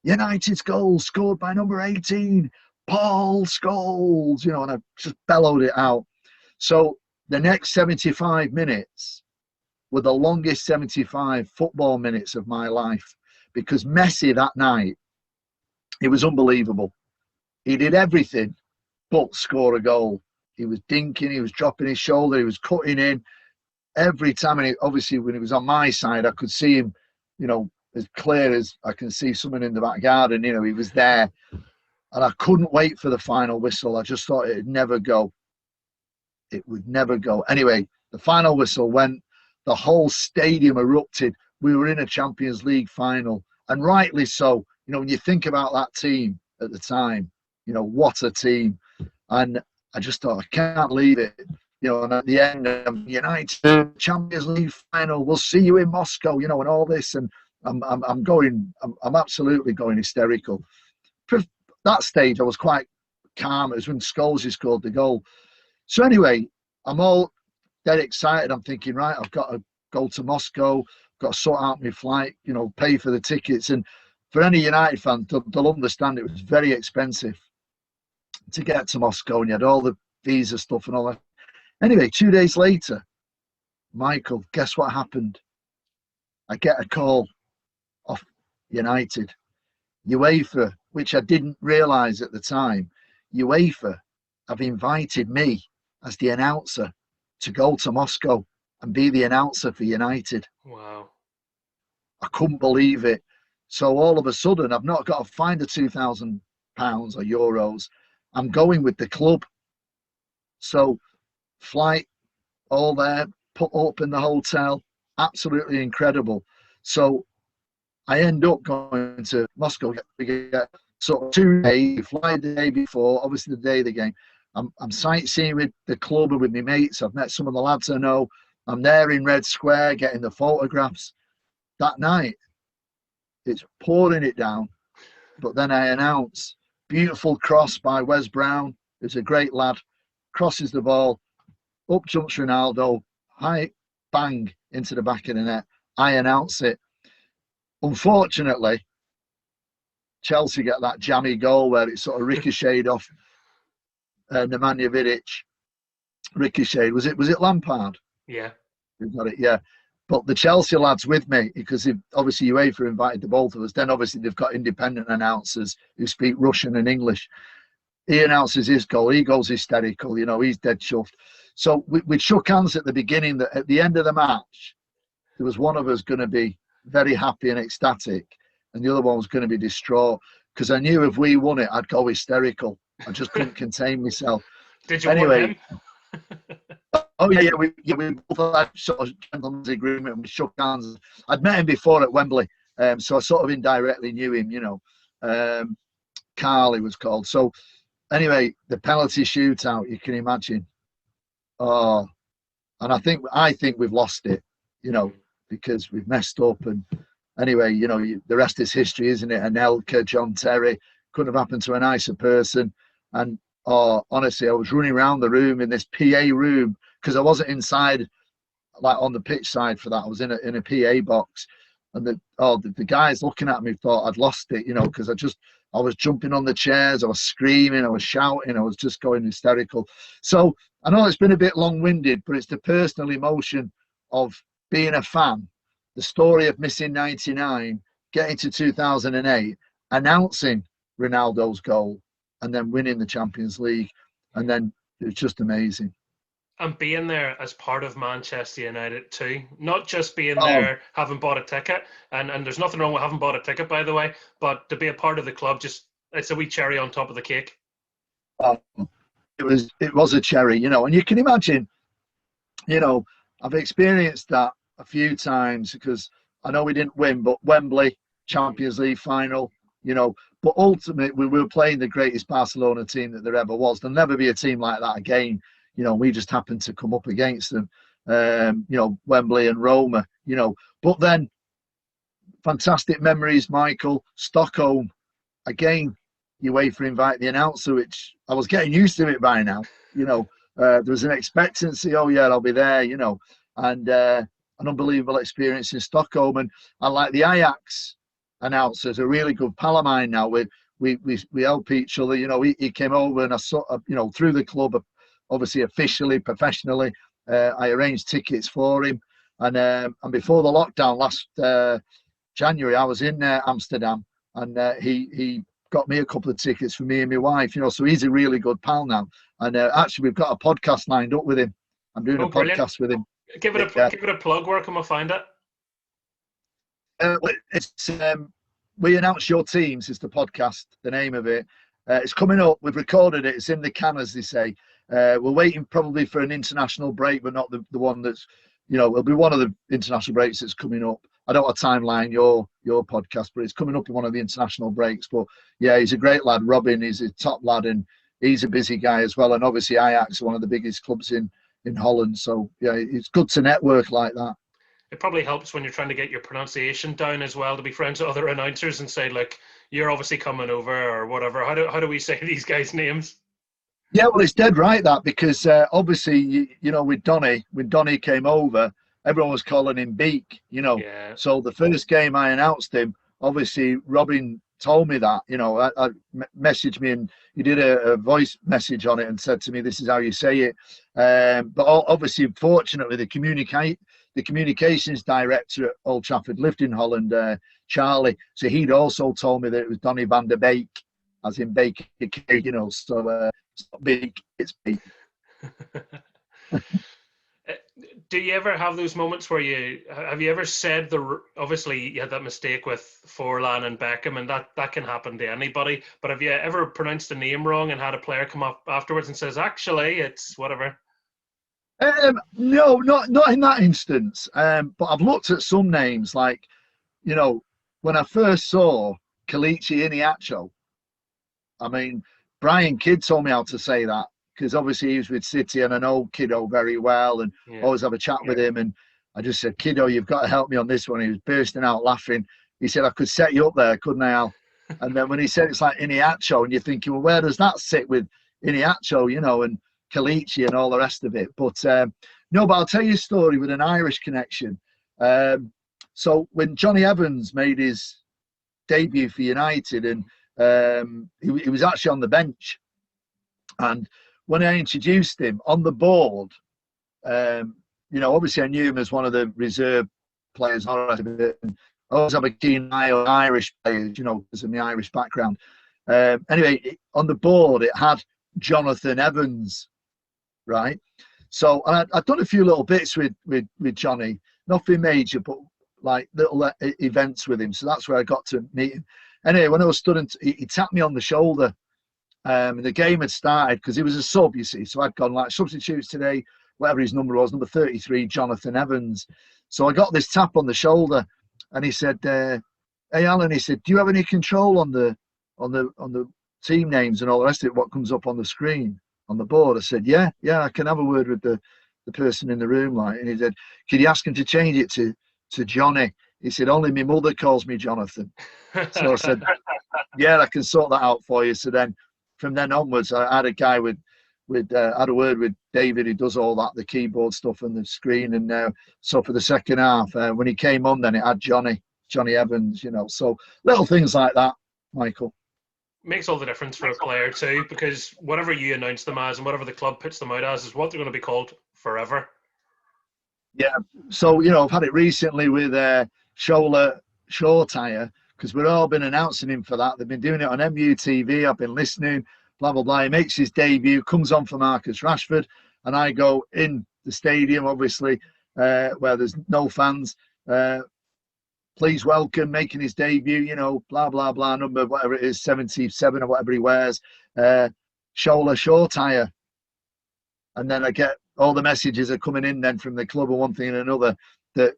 United's goal scored by number 18, Paul Scholes, you know, and I just bellowed it out. So the next 75 minutes were the longest 75 football minutes of my life, because Messi that night, it was unbelievable. He did everything but score a goal. He was dinking, he was dropping his shoulder, he was cutting in every time. And obviously when he was on my side, I could see him, you know, as clear as I can see someone in the back garden, you know, he was there. And I couldn't wait for the final whistle. I just thought it'd never go. It would never go. Anyway, the final whistle went, the whole stadium erupted. We were in a Champions League final, and rightly so. You know, when you think about that team at the time, you know, what a team. And I just thought, I can't leave it. You know, and at the end, United Champions League final, we'll see you in Moscow, you know, and all this. And I'm absolutely going hysterical. That stage, I was quite calm. It was when Scholes scored the goal. So anyway, I'm all dead excited. I'm thinking, right, I've got to go to Moscow, got to sort out my flight, you know, pay for the tickets. And for any United fan, they'll understand it was very expensive to get to Moscow, and you had all the visa stuff and all that. Anyway, 2 days later, Michael, guess what happened? I get a call off United. UEFA, which I didn't realise at the time, UEFA have invited me as the announcer to go to Moscow and be the announcer for United. Wow. I couldn't believe it. So all of a sudden, I've not got to find the £2,000 or euros. I'm going with the club. So flight, all there, put up in the hotel, absolutely incredible. So I end up going to Moscow. We get sort of 2 days, fly the day before, obviously the day of the game. I'm sightseeing with the club and with my mates. I've met some of the lads I know. I'm there in Red Square getting the photographs. That night, it's pouring it down. But then I announce, beautiful cross by Wes Brown, who's a great lad, crosses the ball, up jumps Ronaldo, high, bang, into the back of the net. I announce it. Unfortunately, Chelsea get that jammy goal where it sort of ricocheted off Nemanja Vidic. Ricocheted. Was it Lampard? Yeah. We got it, yeah. But the Chelsea lads with me, because obviously UEFA invited the both of us. Then obviously they've got independent announcers who speak Russian and English. He announces his goal. He goes hysterical. You know, he's dead chuffed. So we shook hands at the beginning. That at the end of the match, there was one of us going to be very happy and ecstatic, and the other one was going to be distraught, because I knew if we won it, I'd go hysterical. I just couldn't contain myself. Did you anyway? Want him? We both had sort of gentleman's agreement, and we shook hands. I'd met him before at Wembley, so I sort of indirectly knew him. You know, Carl he was called. So anyway, the penalty shootout, you can imagine. Oh, and I think we've lost it. You know, because we've messed up. And anyway, you know, the rest is history, isn't it? Anelka, John Terry, couldn't have happened to a nicer person. And honestly, I was running around the room in this PA room, because I wasn't inside, like on the pitch side for that. I was in a PA box, and the guys looking at me thought I'd lost it, you know, because I was jumping on the chairs, I was screaming, I was shouting, I was just going hysterical. So I know it's been a bit long-winded, but it's the personal emotion of being a fan, the story of missing 99, getting to 2008, announcing Ronaldo's goal, and then winning the Champions League. And then it's just amazing. And being there as part of Manchester United too, not just being there, having bought a ticket, and there's nothing wrong with having bought a ticket, by the way, but to be a part of the club, just it's a wee cherry on top of the cake. It was a cherry, you know, and you can imagine, you know, I've experienced that a few times, because I know we didn't win, but Wembley, Champions League final, you know, but ultimately we were playing the greatest Barcelona team that there ever was. There'll never be a team like that again. You know, we just happened to come up against them, you know, Wembley and Roma, you know. But then, fantastic memories, Michael. Stockholm, again, UEFA invite the announcer, which I was getting used to it by now. You know, there was an expectancy, oh yeah, I'll be there, you know. And an unbelievable experience in Stockholm. And I like the Ajax announcers, a really good pal of mine now. We help each other, you know. He came over, and I saw, you know, through the club, obviously officially, professionally, I arranged tickets for him. And before the lockdown last January, I was in Amsterdam, and he got me a couple of tickets for me and my wife, you know. So he's a really good pal now. And actually, we've got a podcast lined up with him. I'm doing a podcast with him. Give it a plug. Where can we find it? It's We Announce Your Teams is the podcast, the name of it. It's coming up. We've recorded it. It's in the can, as they say. We're waiting probably for an international break, but not the one that's, you know, it'll be one of the international breaks that's coming up. I don't have a timeline, your podcast, but it's coming up in one of the international breaks. But yeah, he's a great lad. Robin is a top lad, and he's a busy guy as well. And obviously Ajax are one of the biggest clubs in Holland. So yeah, it's good to network like that. It probably helps when you're trying to get your pronunciation down as well, to be friends with other announcers and say, like, you're obviously coming over or whatever. How do we say these guys' names? Yeah, well, it's dead right, that, because obviously, you know, when Donny came over, everyone was calling him Beak, you know. Yeah. So the first game I announced him, obviously Robin told me that, you know, I messaged me, and he did a voice message on it and said to me, this is how you say it. But obviously, fortunately, the communications director at Old Trafford lived in Holland, Charlie. So he'd also told me that it was Donny van der Beek, as in Baker, you know. So it's not Beak, it's Beak. Do you ever have those moments where have you ever said obviously you had that mistake with Forlan and Beckham, and that can happen to anybody, but have you ever pronounced a name wrong and had a player come up afterwards and says, actually, it's whatever? No, not in that instance. But I've looked at some names, like, you know, when I first saw Kelechi Iheanacho, I mean, Brian Kidd told me how to say that, because obviously he was with City and I know Kiddo very well and always have a chat with him. And I just said, Kiddo, you've got to help me on this one. He was bursting out laughing. He said, I could set you up there, couldn't I, Al? And then when he said it's like Iheanacho, and you're thinking, well, where does that sit with Iheanacho, you know, and Kelechi and all the rest of it? But no, but I'll tell you a story with an Irish connection. So when Johnny Evans made his debut for United, and he was actually on the bench, and when I introduced him on the board, you know, obviously I knew him as one of the reserve players. And I always have a keen eye on Irish players, you know, because of my Irish background. Anyway, on the board it had Jonathan Evans, right? So I'd done a few little bits with Johnny, nothing major, but like little events with him. So that's where I got to meet him. Anyway, when I was stood, he tapped me on the shoulder. And the game had started because he was a sub, you see. So I'd gone like substitutes today, whatever his number was, number 33, Jonathan Evans. So I got this tap on the shoulder, and he said, "Hey, Alan," he said, "do you have any control on the team names and all the rest of it? What comes up on the screen on the board?" I said, "Yeah, I can have a word with the person in the room, like." And he said, "Could you ask him to change it to Johnny?" He said, "Only my mother calls me Jonathan." So I said, "Yeah, I can sort that out for you." So then, from then onwards, I had a guy had a word with David, who does all that, the keyboard stuff and the screen. And so for the second half, when he came on, then it had Johnny Evans, you know. So little things like that, Michael. Makes all the difference for a player too, because whatever you announce them as and whatever the club puts them out as is what they're going to be called forever. Yeah. So, you know, I've had it recently with Shola Shortire, because we've all been announcing him for that. They've been doing it on MUTV. I've been listening, blah, blah, blah. He makes his debut, comes on for Marcus Rashford, and I go in the stadium, obviously, where there's no fans. Please welcome, making his debut, you know, blah, blah, blah, number, whatever it is, 77 or whatever he wears, Shola Shortire. And then I get all the messages are coming in then from the club and one thing and another, that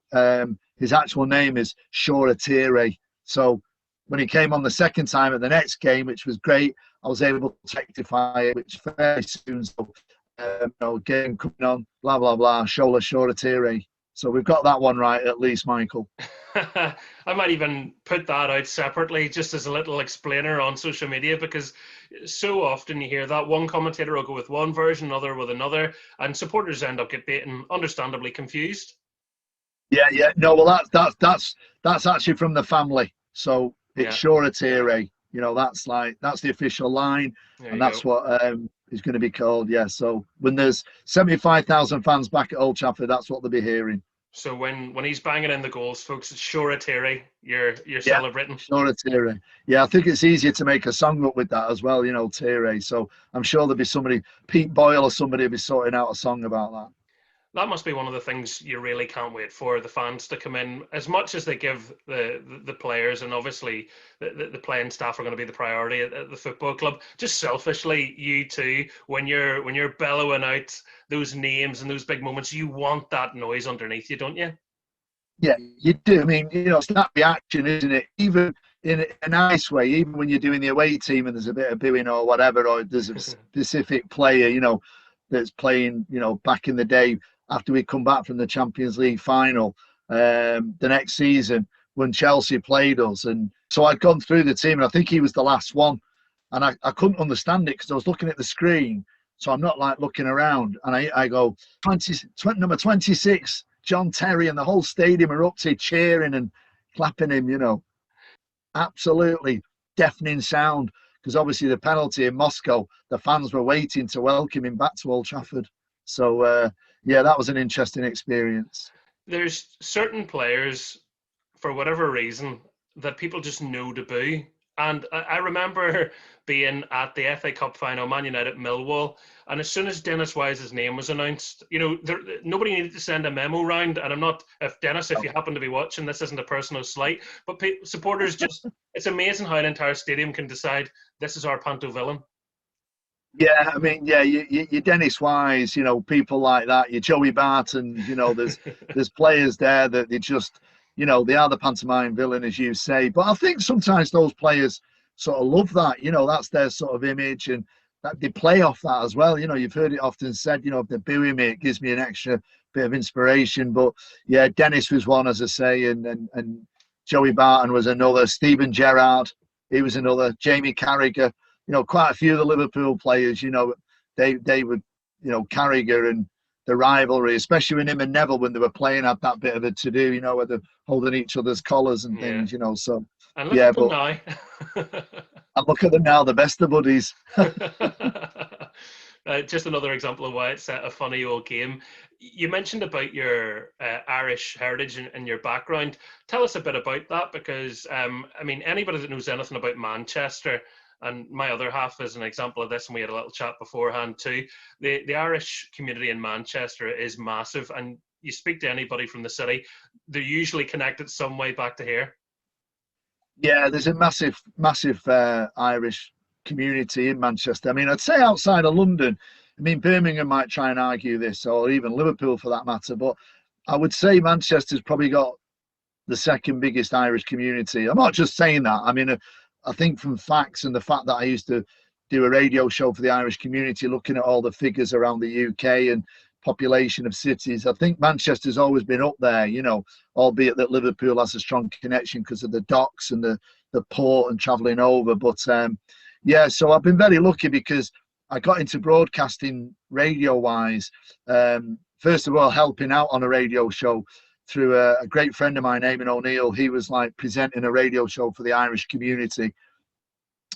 his actual name is Shortire. So when he came on the second time at the next game, which was great, I was able to rectify it, which very soon. So, you know, game coming on, blah, blah, blah, Shola Shortire. So we've got that one right, at least, Michael. I might even put that out separately, just as a little explainer on social media, because so often you hear that one commentator will go with one version, another with another, and supporters end up getting understandably confused. Yeah. No, well, that's actually from the family. So it's Shortire. You know, that's the official line, and that's what is going to be called. Yeah. So when there's 75,000 fans back at Old Trafford, that's what they'll be hearing. So when he's banging in the goals, folks, it's Shortire. You're celebrating. Shortire. Yeah, I think it's easier to make a song up with that as well. You know, Tire. So I'm sure there'll be somebody, Pete Boyle or somebody, will be sorting out a song about that. That must be one of the things you really can't wait for, the fans to come in, as much as they give the players, and obviously the playing staff are going to be the priority at the football club. Just selfishly, you too, when you're bellowing out those names and those big moments, you want that noise underneath you, don't you? Yeah, you do. I mean, you know, it's that reaction, isn't it? Even in a nice way, even when you're doing the away team and there's a bit of booing or whatever, or there's a specific player, you know, that's playing, you know, back in the day, after we come back from the Champions League final the next season when Chelsea played us. And so I'd gone through the team, and I think he was the last one. And I couldn't understand it because I was looking at the screen. So I'm not like looking around. And I go, number 26, John Terry and the whole stadium erupted, cheering and clapping him, you know. Absolutely deafening sound, because obviously the penalty in Moscow, the fans were waiting to welcome him back to Old Trafford. So, yeah, that was an interesting experience. There's certain players, for whatever reason, that people just know to boo. And I remember being at the FA Cup final, Man United Millwall, and as soon as Dennis Wise's name was announced, you know, nobody needed to send a memo round. And I'm not, if Dennis, if you happen to be watching, this isn't a personal slight, but supporters just, it's amazing how an entire stadium can decide this is our panto villain. Yeah, I mean, yeah, you Dennis Wise, you know, people like that, you Joey Barton, you know, there's players there that they just, you know, they are the pantomime villain, as you say. But I think sometimes those players sort of love that, you know, that's their sort of image, and that they play off that as well. You know, you've heard it often said, you know, if they're booing me, it gives me an extra bit of inspiration. But yeah, Dennis was one, as I say, and Joey Barton was another. Steven Gerrard, he was another. Jamie Carragher. You know, quite a few of the Liverpool players, you know, they would, you know, Carragher and the rivalry, especially when him and Neville, when they were playing, had that bit of a to-do, you know, where they're holding each other's collars and things, you know. So, and look yeah, at them but now. and look at them now, the best of buddies. Just another example of why it's a funny old game. You mentioned about your Irish heritage and your background. Tell us a bit about that, because, I mean, anybody that knows anything about Manchester, and my other half is an example of this, and we had a little chat beforehand too. The Irish community in Manchester is massive, and you speak to anybody from the city, they're usually connected some way back to here. Yeah, there's a massive Irish community in Manchester. I mean, I'd say outside of London, I mean, Birmingham might try and argue this, or even Liverpool for that matter, but I would say Manchester's probably got the second biggest Irish community. I'm not just saying that. I mean, I think from facts and the fact that I used to do a radio show for the Irish community, looking at all the figures around the UK and population of cities, I think Manchester's always been up there, you know, albeit that Liverpool has a strong connection because of the docks and the port and travelling over. But yeah, so I've been very lucky because I got into broadcasting radio-wise, first of all, helping out on a radio show through a great friend of mine, Eamon O'Neill. He was like presenting a radio show for the Irish community.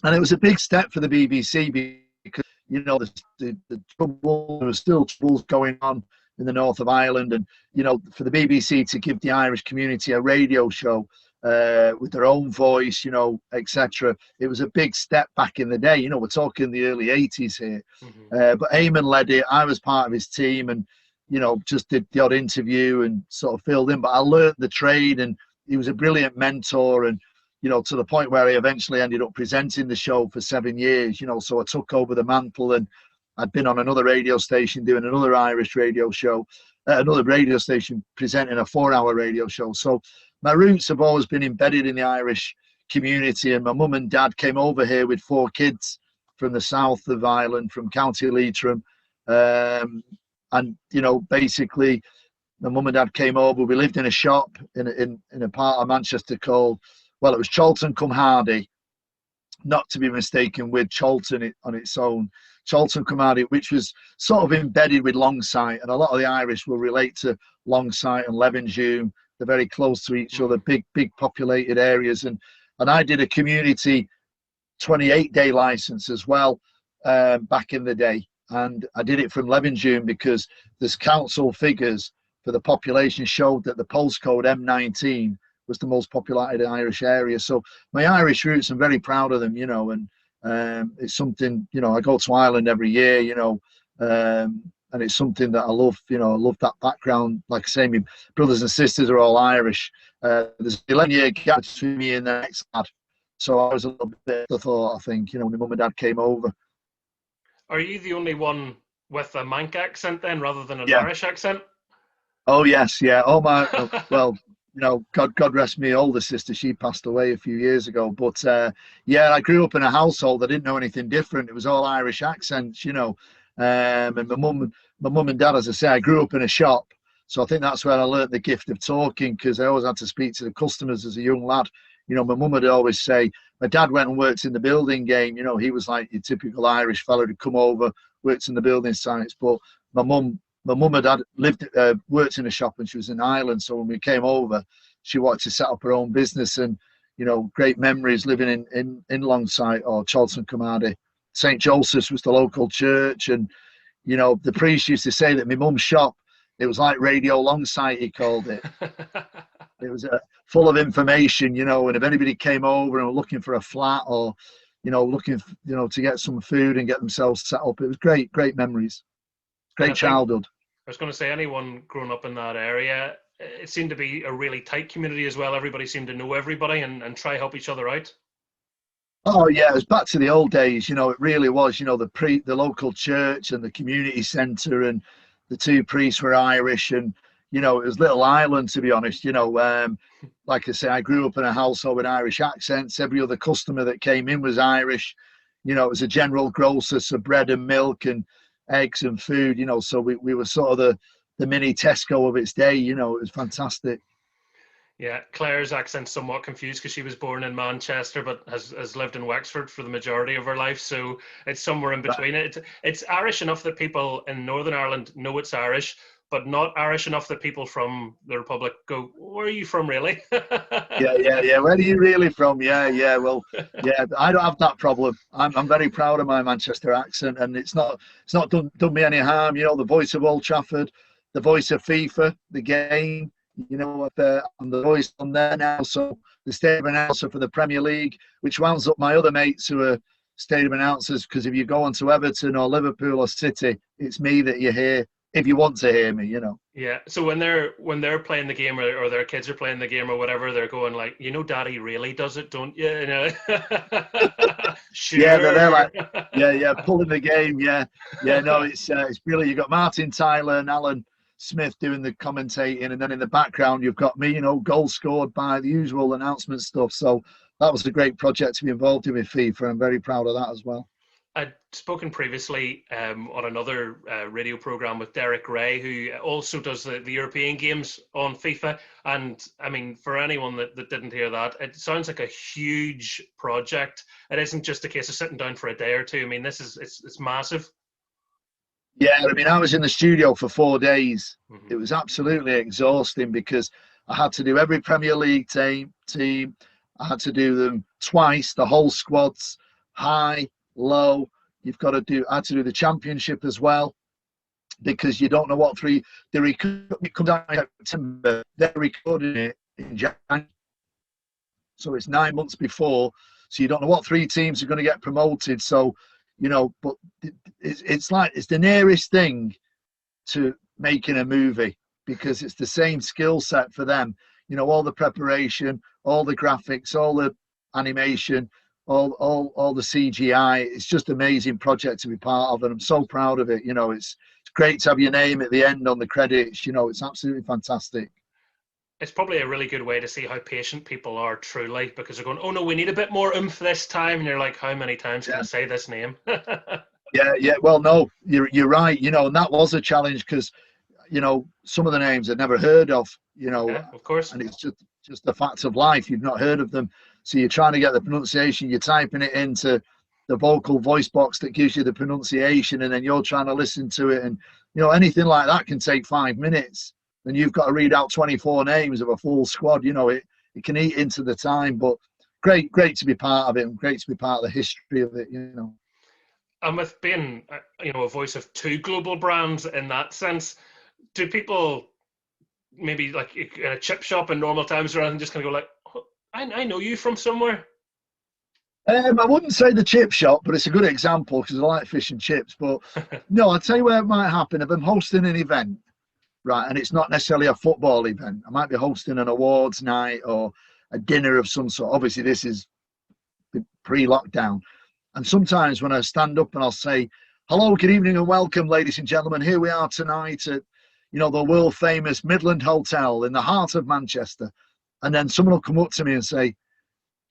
And it was a big step for the BBC because, you know, the trouble, there were still troubles going on in the north of Ireland. And, you know, for the BBC to give the Irish community a radio show with their own voice, you know, etc. It was a big step back in the day. You know, we're talking the early 80s here. But Eamon led it. I was part of his team and, you know, just did the odd interview and sort of filled in. But I learnt the trade, and he was a brilliant mentor, and, you know, to the point where I eventually ended up presenting the show for 7 years, you know, so I took over the mantle, and I'd been on another radio station doing another Irish radio show, another radio station presenting a 4-hour radio show. So my roots have always been embedded in the Irish community, and my mum and dad came over here with 4 kids from the south of Ireland, from County Leitrim. And, you know, basically, my mum and dad came over. We lived in a shop in a part of Manchester called, well, it was Charlton cum Hardy, not to be mistaken with Charlton on its own. Charlton cum Hardy, which was sort of embedded with Longsight. And a lot of the Irish will relate to Longsight and Levenshulme. They're very close to each other, big populated areas. And I did a community 28-day license as well back in the day. And I did it from Levenshulme because there's council figures for the population showed that the postcode M19 was the most populated Irish area. So my Irish roots, I'm very proud of them, you know, and it's something, you know, I go to Ireland every year, you know, and it's something that I love, you know, I love that background. Like I say, my brothers and sisters are all Irish. There's 11-year gap between me and the next lad. So I was a little bit of thought, I think, you know, when my mum and dad came over. Are you the only one with a Manc accent then, rather than an Irish accent? Oh, yes, yeah. Oh, my, well, you know, God rest my older sister. She passed away a few years ago. But, yeah, I grew up in a household. I didn't know anything different. It was all Irish accents, you know. And my mum and dad, as I say, I grew up in a shop. So I think that's where I learned the gift of talking, because I always had to speak to the customers as a young lad. You know, my mum would always say, my dad went and worked in the building game. You know, he was like your typical Irish fella who'd come over, worked in the building sites. But my mum my mum had worked in a shop and she was in Ireland. So when we came over, she wanted to set up her own business, and great memories living in Longsight or Charlton Comardy. St. Joseph's was the local church, and the priest used to say that my mum's shop, it was like Radio Longsight, he called it. It was full of information, and if anybody came over and were looking for a flat or, looking, to get some food and get themselves set up, it was great memories. Great childhood. I was going to say, anyone growing up in that area, it seemed to be a really tight community as well. Everybody seemed to know everybody and try help each other out. Oh yeah, it was back to the old days. It really was. The local church and the community centre, and the two priests were Irish, and it was little Ireland, to be honest. Like I say, I grew up in a household with Irish accents. Every other customer that came in was Irish. It was a general grocer, so bread and milk and eggs and food. So we were sort of the mini Tesco of its day. It was fantastic. Yeah, Claire's accent's somewhat confused because she was born in Manchester but has lived in Wexford for the majority of her life, so it's somewhere in between. It's Irish enough that people in Northern Ireland know it's Irish, but not Irish enough that people from the Republic go, "Where are you from, really?" Yeah. Where are you really from? Yeah. Well, yeah, I don't have that problem. I'm very proud of my Manchester accent, and it's not done me any harm. The voice of Old Trafford, the voice of FIFA, the game. I'm the voice on there now, so the stadium announcer for the Premier League, which rounds up my other mates who are stadium announcers, because if you go on to Everton or Liverpool or City, it's me that you hear if you want to hear me. Yeah, so when they're playing the game, or their kids are playing the game or whatever, they're going like, Daddy really does it, don't you? Sure. Yeah, they're like, yeah, pulling the game. Yeah, no, it's brilliant. You've got Martin Tyler and Alan Smith doing the commentating, and then in the background you've got me, goals scored by the usual announcement stuff. So that was a great project to be involved in with FIFA. I'm very proud of that as well. I'd spoken previously on another radio program with Derek Ray, who also does the European games on FIFA. And I mean, for anyone that didn't hear that, it sounds like a huge project. It isn't just a case of sitting down for a day or two. I mean, it's massive. Yeah, I mean, I was in the studio for 4 days. Mm-hmm. It was absolutely exhausting because I had to do every Premier League team. I had to do them twice, the whole squads, high, low. I had to do the championship as well, because you don't know what it comes out in September. They're recording it in January, so it's 9 months before. So you don't know what 3 teams are going to get promoted. So. But it's the nearest thing to making a movie, because it's the same skill set for them. All the preparation, all the graphics, all the animation, all the CGI. It's just an amazing project to be part of, and I'm so proud of it. It's great to have your name at the end on the credits. It's absolutely fantastic. It's probably a really good way to see how patient people are, truly, because they're going, "Oh no, we need a bit more oomph this time," and you're like, "How many times can I say this name?" Yeah. Well, no, you're right. And that was a challenge because, some of the names I'd never heard of. Yeah, of course. And it's just the fact of life. You've not heard of them, so you're trying to get the pronunciation. You're typing it into the vocal voice box that gives you the pronunciation, and then you're trying to listen to it, and anything like that can take 5 minutes. And you've got to read out 24 names of a full squad. It can eat into the time, but great to be part of it, and great to be part of the history of it. And with being, a voice of 2 global brands in that sense, do people maybe like in a chip shop in normal times or anything just kind of go like, oh, I know you from somewhere? I wouldn't say the chip shop, but it's a good example because I like fish and chips. But no, I'll tell you where it might happen. If I'm hosting an event, right, and it's not necessarily a football event, I might be hosting an awards night or a dinner of some sort. Obviously, this is pre-lockdown. And sometimes when I stand up and I'll say, "Hello, good evening and welcome, ladies and gentlemen. Here we are tonight at, the world famous Midland Hotel in the heart of Manchester." And then someone will come up to me and say, "Do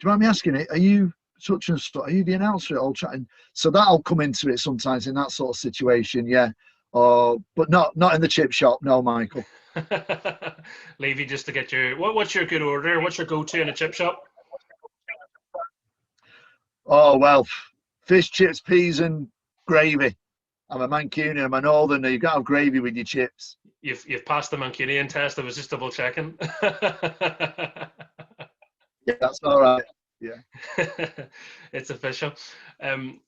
you mind me asking it? Are you such and such? Are you the announcer at Old Trafford?" So that'll come into it sometimes in that sort of situation, yeah. But not in the chip shop, no, Michael. Leave you just to get your what's your good order? What's your go-to in a chip shop? Oh well, fish, chips, peas, and gravy. I'm a Mancunian, I'm a Northerner. You've got to have gravy with your chips. You've passed the Mancunian test. I was just double checking. Yeah, that's all right. Yeah. It's official. Um,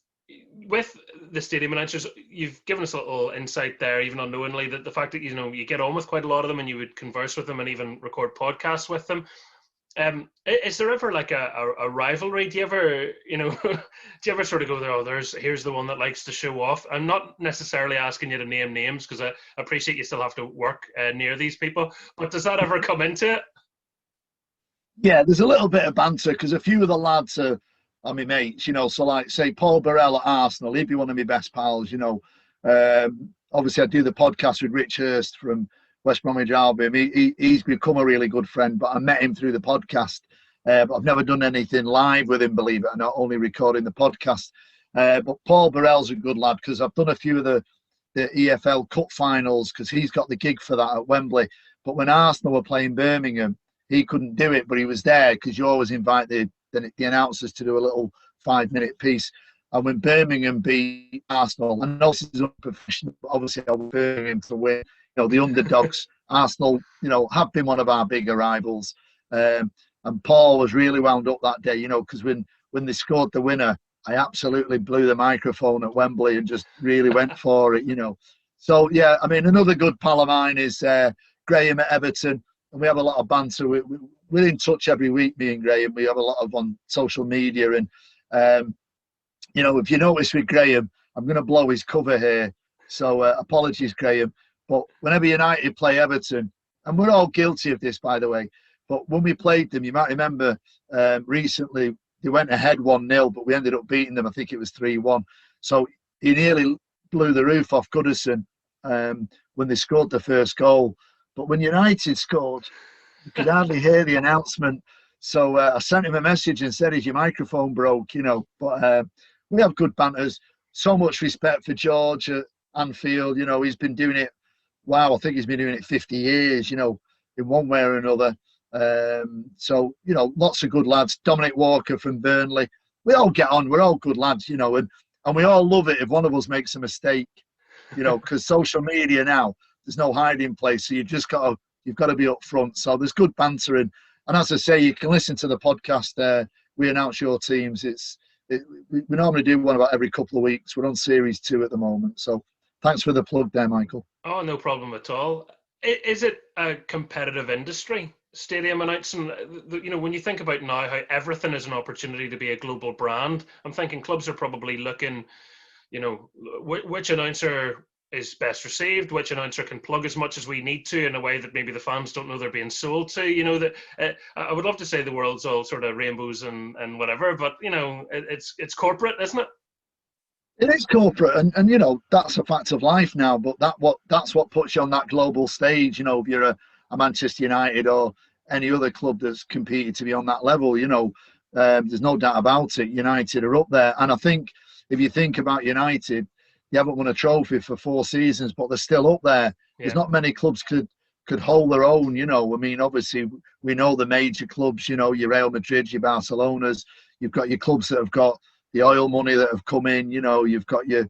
with the stadium announcers, you've given us a little insight there, even unknowingly, that the fact that you get on with quite a lot of them and you would converse with them and even record podcasts with them. Is there ever like a rivalry? Do you ever, do you ever sort of go there? Oh, here's the one that likes to show off. I'm not necessarily asking you to name names because I appreciate you still have to work near these people. But does that ever come into it? Yeah, there's a little bit of banter because a few of the lads are my mates, So like say Paul Burrell at Arsenal, he'd be one of my best pals, Obviously I do the podcast with Rich Hurst from West Bromwich Albion. He's become a really good friend, but I met him through the podcast. But I've never done anything live with him, believe it or not, only recording the podcast. But Paul Burrell's a good lad because I've done a few of the EFL Cup finals because he's got the gig for that at Wembley. But when Arsenal were playing Birmingham, he couldn't do it, but he was there because you always invite the announcers to do a little 5-minute piece. And when Birmingham beat Arsenal, I know this is unprofessional, but obviously I want Birmingham to win. The underdogs, Arsenal, have been one of our bigger rivals. And Paul was really wound up that day, because when they scored the winner, I absolutely blew the microphone at Wembley and just really went for it, So, yeah, I mean, another good pal of mine is Graham at Everton. And we have a lot of banter. We're in touch every week, me and Graham. We have a lot of on social media. And, if you notice with Graham, I'm going to blow his cover here. So apologies, Graham. But whenever United play Everton, and we're all guilty of this, by the way, but when we played them, you might remember recently, they went ahead 1-0, but we ended up beating them. I think it was 3-1. So he nearly blew the roof off Goodison when they scored the first goal. But when United scored, you could hardly hear the announcement. So I sent him a message and said, "Is your microphone broke?" But we have good banters. So much respect for George at Anfield. He's been doing it. Wow, I think he's been doing it 50 years. In one way or another. So lots of good lads. Dominic Walker from Burnley. We all get on. We're all good lads. And we all love it if one of us makes a mistake. Because social media now, there's no hiding place. So you've got to be up front. So there's good banter. And as I say, you can listen to the podcast. We announce your teams. We normally do one about every couple of weeks. We're on series 2 at the moment. So thanks for the plug there, Michael. Oh, no problem at all. Is it a competitive industry, stadium announcing? When you think about now how everything is an opportunity to be a global brand, I'm thinking clubs are probably looking, which announcer is best received, which announcer can plug as much as we need to in a way that maybe the fans don't know they're being sold to. That I would love to say the world's all sort of rainbows and whatever, but it's corporate, isn't it? It is corporate, and that's a fact of life now. But that's what puts you on that global stage. If you're a Manchester United or any other club that's competed to be on that level, there's no doubt about it. United are up there, and I think if you think about United, they haven't won a trophy for 4 seasons, but they're still up there. Yeah. There's not many clubs could hold their own. I mean, obviously we know the major clubs. Your Real Madrid, your Barcelonas. You've got your clubs that have got the oil money that have come in. You've got your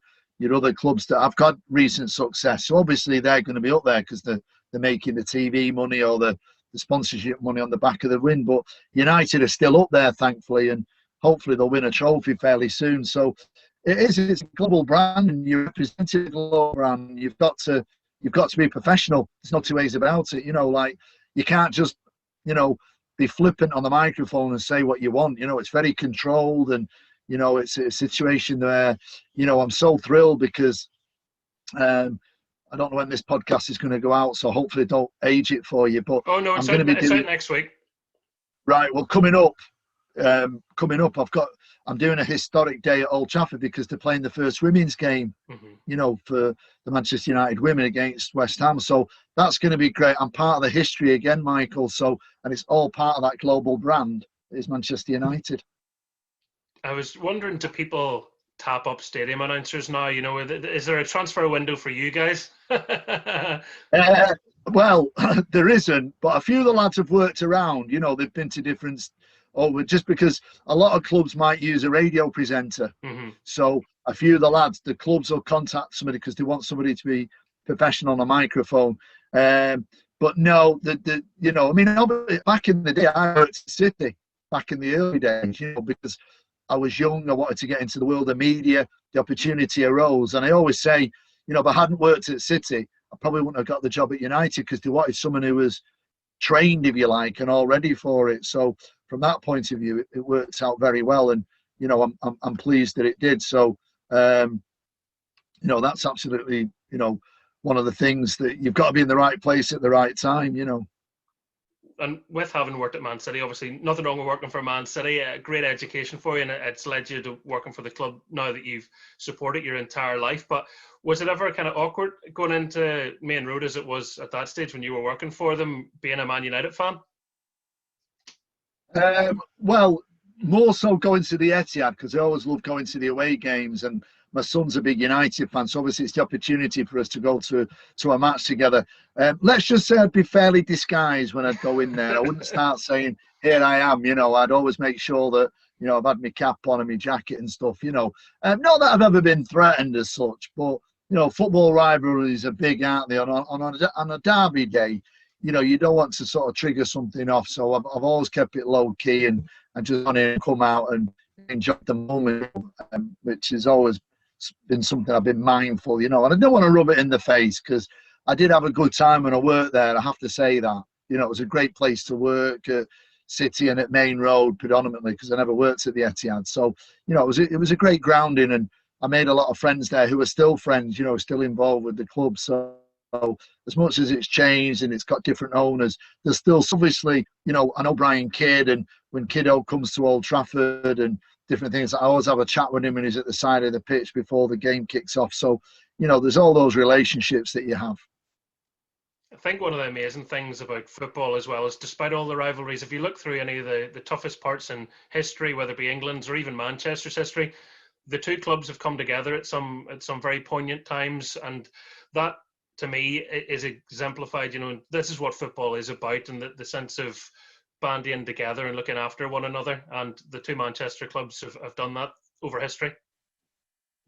other clubs that have got recent success. So obviously they're going to be up there because they're making the TV money or the sponsorship money on the back of the win. But United are still up there, thankfully, and hopefully they'll win a trophy fairly soon. So it's a global brand, and you're representing a global brand. You've got to be professional. There's no 2 ways about it. Like you can't just be flippant on the microphone and say what you want. It's very controlled, and it's a situation where I'm so thrilled because I don't know when this podcast is going to go out, so hopefully don't age it for you. But oh no, it's out next week. Right. Well, coming up, I'm doing a historic day at Old Trafford because they're playing the first women's game, for the Manchester United women against West Ham. So that's going to be great. I'm part of the history again, Michael. So, and it's all part of that global brand is Manchester United. I was wondering, do people tap up stadium announcers now? Is there a transfer window for you guys? Well, there isn't, but a few of the lads have worked around. They've been to different over, just because a lot of clubs might use a radio presenter. Mm-hmm. So a few of the lads, the clubs will contact somebody because they want somebody to be professional on a microphone. But no, I mean, back in the day, I worked at City back in the early days, because I was young. I wanted to get into the world of media. The opportunity arose. And I always say, if I hadn't worked at City, I probably wouldn't have got the job at United, because they wanted someone who was trained, if you like, and all ready for it. So from that point of view, it worked out very well. And, I'm pleased that it did. So, that's absolutely, one of the things that you've got to be in the right place at the right time, And with having worked at Man City, obviously nothing wrong with working for Man City, a great education for you, and it's led you to working for the club now that you've supported your entire life. But was it ever kind of awkward going into Main Road as it was at that stage when you were working for them, being a Man United fan? Well, more so going to the Etihad, because I always love going to the away games, and my son's a big United fan, so obviously it's the opportunity for us to go to a match together. Let's just say I'd be fairly disguised when I'd go in there. I wouldn't start saying, here I am, I'd always make sure that, I've had my cap on and my jacket and stuff, not that I've ever been threatened as such, but, football rivalries are big, aren't they? On a derby day, you don't want to sort of trigger something off. So I've always kept it low key and just gone in and come out and enjoy the moment, which has always been something I've been mindful, and I don't want to rub it in the face, because I did have a good time when I worked there. I have to say that, it was a great place to work at City and at Main Road predominantly, because I never worked at the Etihad. So, it was a great grounding, and I made a lot of friends there who are still friends, still involved with the club. So as much as it's changed and it's got different owners, there's still obviously, I know Brian Kidd, and when Kiddo comes to Old Trafford and different things, I always have a chat with him when he's at the side of the pitch before the game kicks off. So, there's all those relationships that you have. I think one of the amazing things about football as well is, despite all the rivalries, if you look through any of the toughest parts in history, whether it be England's or even Manchester's history, the two clubs have come together at some very poignant times, and that to me is exemplified. This is what football is about, and the sense of banding together and looking after one another, and the two Manchester clubs have done that over history.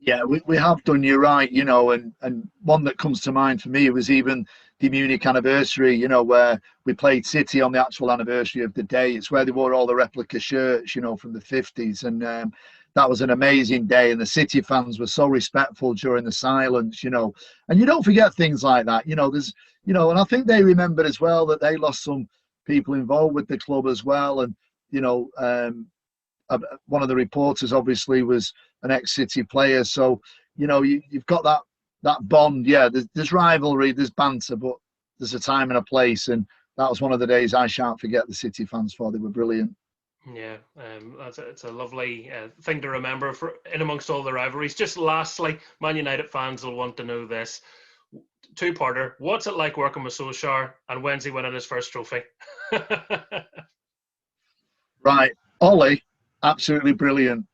Yeah, we have done, you're right, and one that comes to mind for me was even the Munich anniversary, where we played City on the actual anniversary of the day. It's where they wore all the replica shirts, from the 50s, and that was an amazing day, and the City fans were so respectful during the silence, and you don't forget things like that, there's, and I think they remembered as well that they lost some people involved with the club as well, and, one of the reporters obviously was an ex-City player, so you've got that bond. Yeah, there's rivalry, there's banter, but there's a time and a place, and that was one of the days I shan't forget the City fans for. They were brilliant. Yeah, it's a lovely thing to remember for in amongst all the rivalries. Just lastly, Man United fans will want to know this two-parter: what's it like working with Solskjaer, and when's he winning his first trophy? Right, Ollie, absolutely brilliant.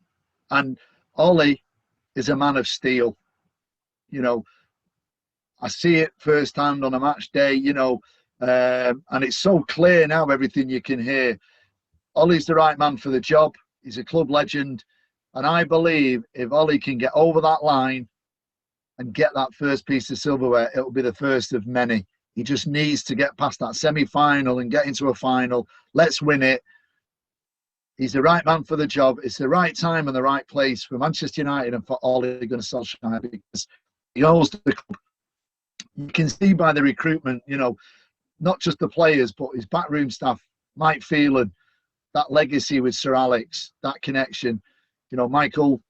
And Ollie is a man of steel. I see it firsthand on a match day, and it's so clear now, everything you can hear. Ollie's the right man for the job. He's a club legend. And I believe if Ollie can get over that line and get that first piece of silverware, it'll be the first of many. He just needs to get past that semi-final and get into a final. Let's win it. He's the right man for the job. It's the right time and the right place for Manchester United and for Ole Gunnar Solskjaer, because he owns the club. You can see by the recruitment, not just the players, but his backroom staff, Mike Phelan, that legacy with Sir Alex, that connection, Michael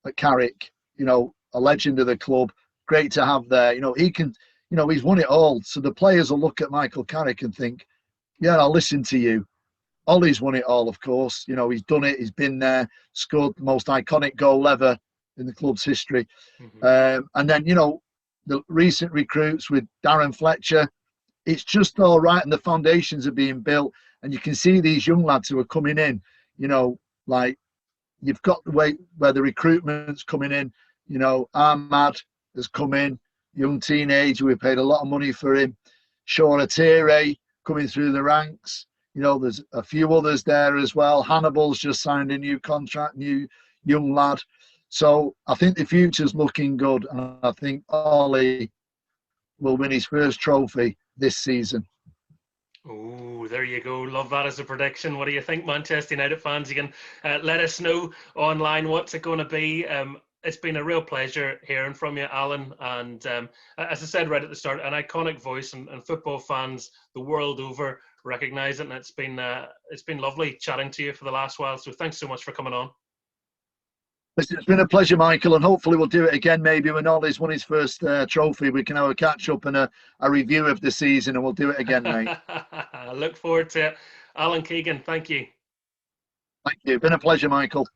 at Carrick, a legend of the club, great to have there. He can, he's won it all. So the players will look at Michael Carrick and think, yeah, I'll listen to you. Ollie's won it all, of course. He's done it. He's been there, scored the most iconic goal ever in the club's history. Mm-hmm. And then, the recent recruits with Darren Fletcher, it's just all right, and the foundations are being built. And you can see these young lads who are coming in, like you've got the way where the recruitment's coming in. Ahmad has come in, young teenager. We paid a lot of money for him. Sean Atere coming through the ranks. There's a few others there as well. Hannibal's just signed a new contract, new young lad. So I think the future's looking good, and I think Ollie will win his first trophy this season. Oh, there you go. Love that as a prediction. What do you think, Manchester United fans? You can let us know online what's it going to be. It's been a real pleasure hearing from you, Alan. And as I said right at the start, an iconic voice, and football fans the world over recognise it. And it's been lovely chatting to you for the last while. So thanks so much for coming on. It's been a pleasure, Michael, and hopefully we'll do it again. Maybe when Ollie's won his first trophy, we can have a catch up and a review of the season, and we'll do it again, mate. I look forward to it. Alan Keegan, thank you. Thank you. Been a pleasure, Michael.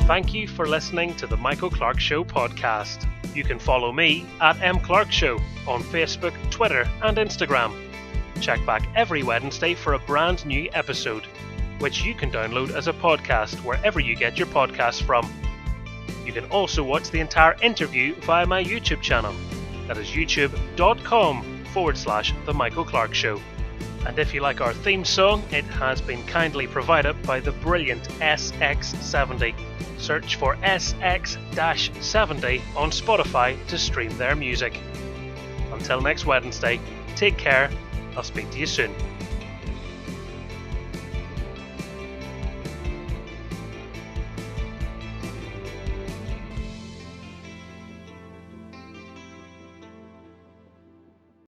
Thank you for listening to the Michael Clark Show podcast. You can follow me at mclarkshow on Facebook, Twitter and Instagram. Check back every Wednesday for a brand new episode, which you can download as a podcast wherever you get your podcasts from. You can also watch the entire interview via my YouTube channel. That is youtube.com/The Michael Clark Show. And if you like our theme song, it has been kindly provided by the brilliant SX70. Search for SX-70 on Spotify to stream their music. Until next Wednesday, take care. I'll speak to you soon.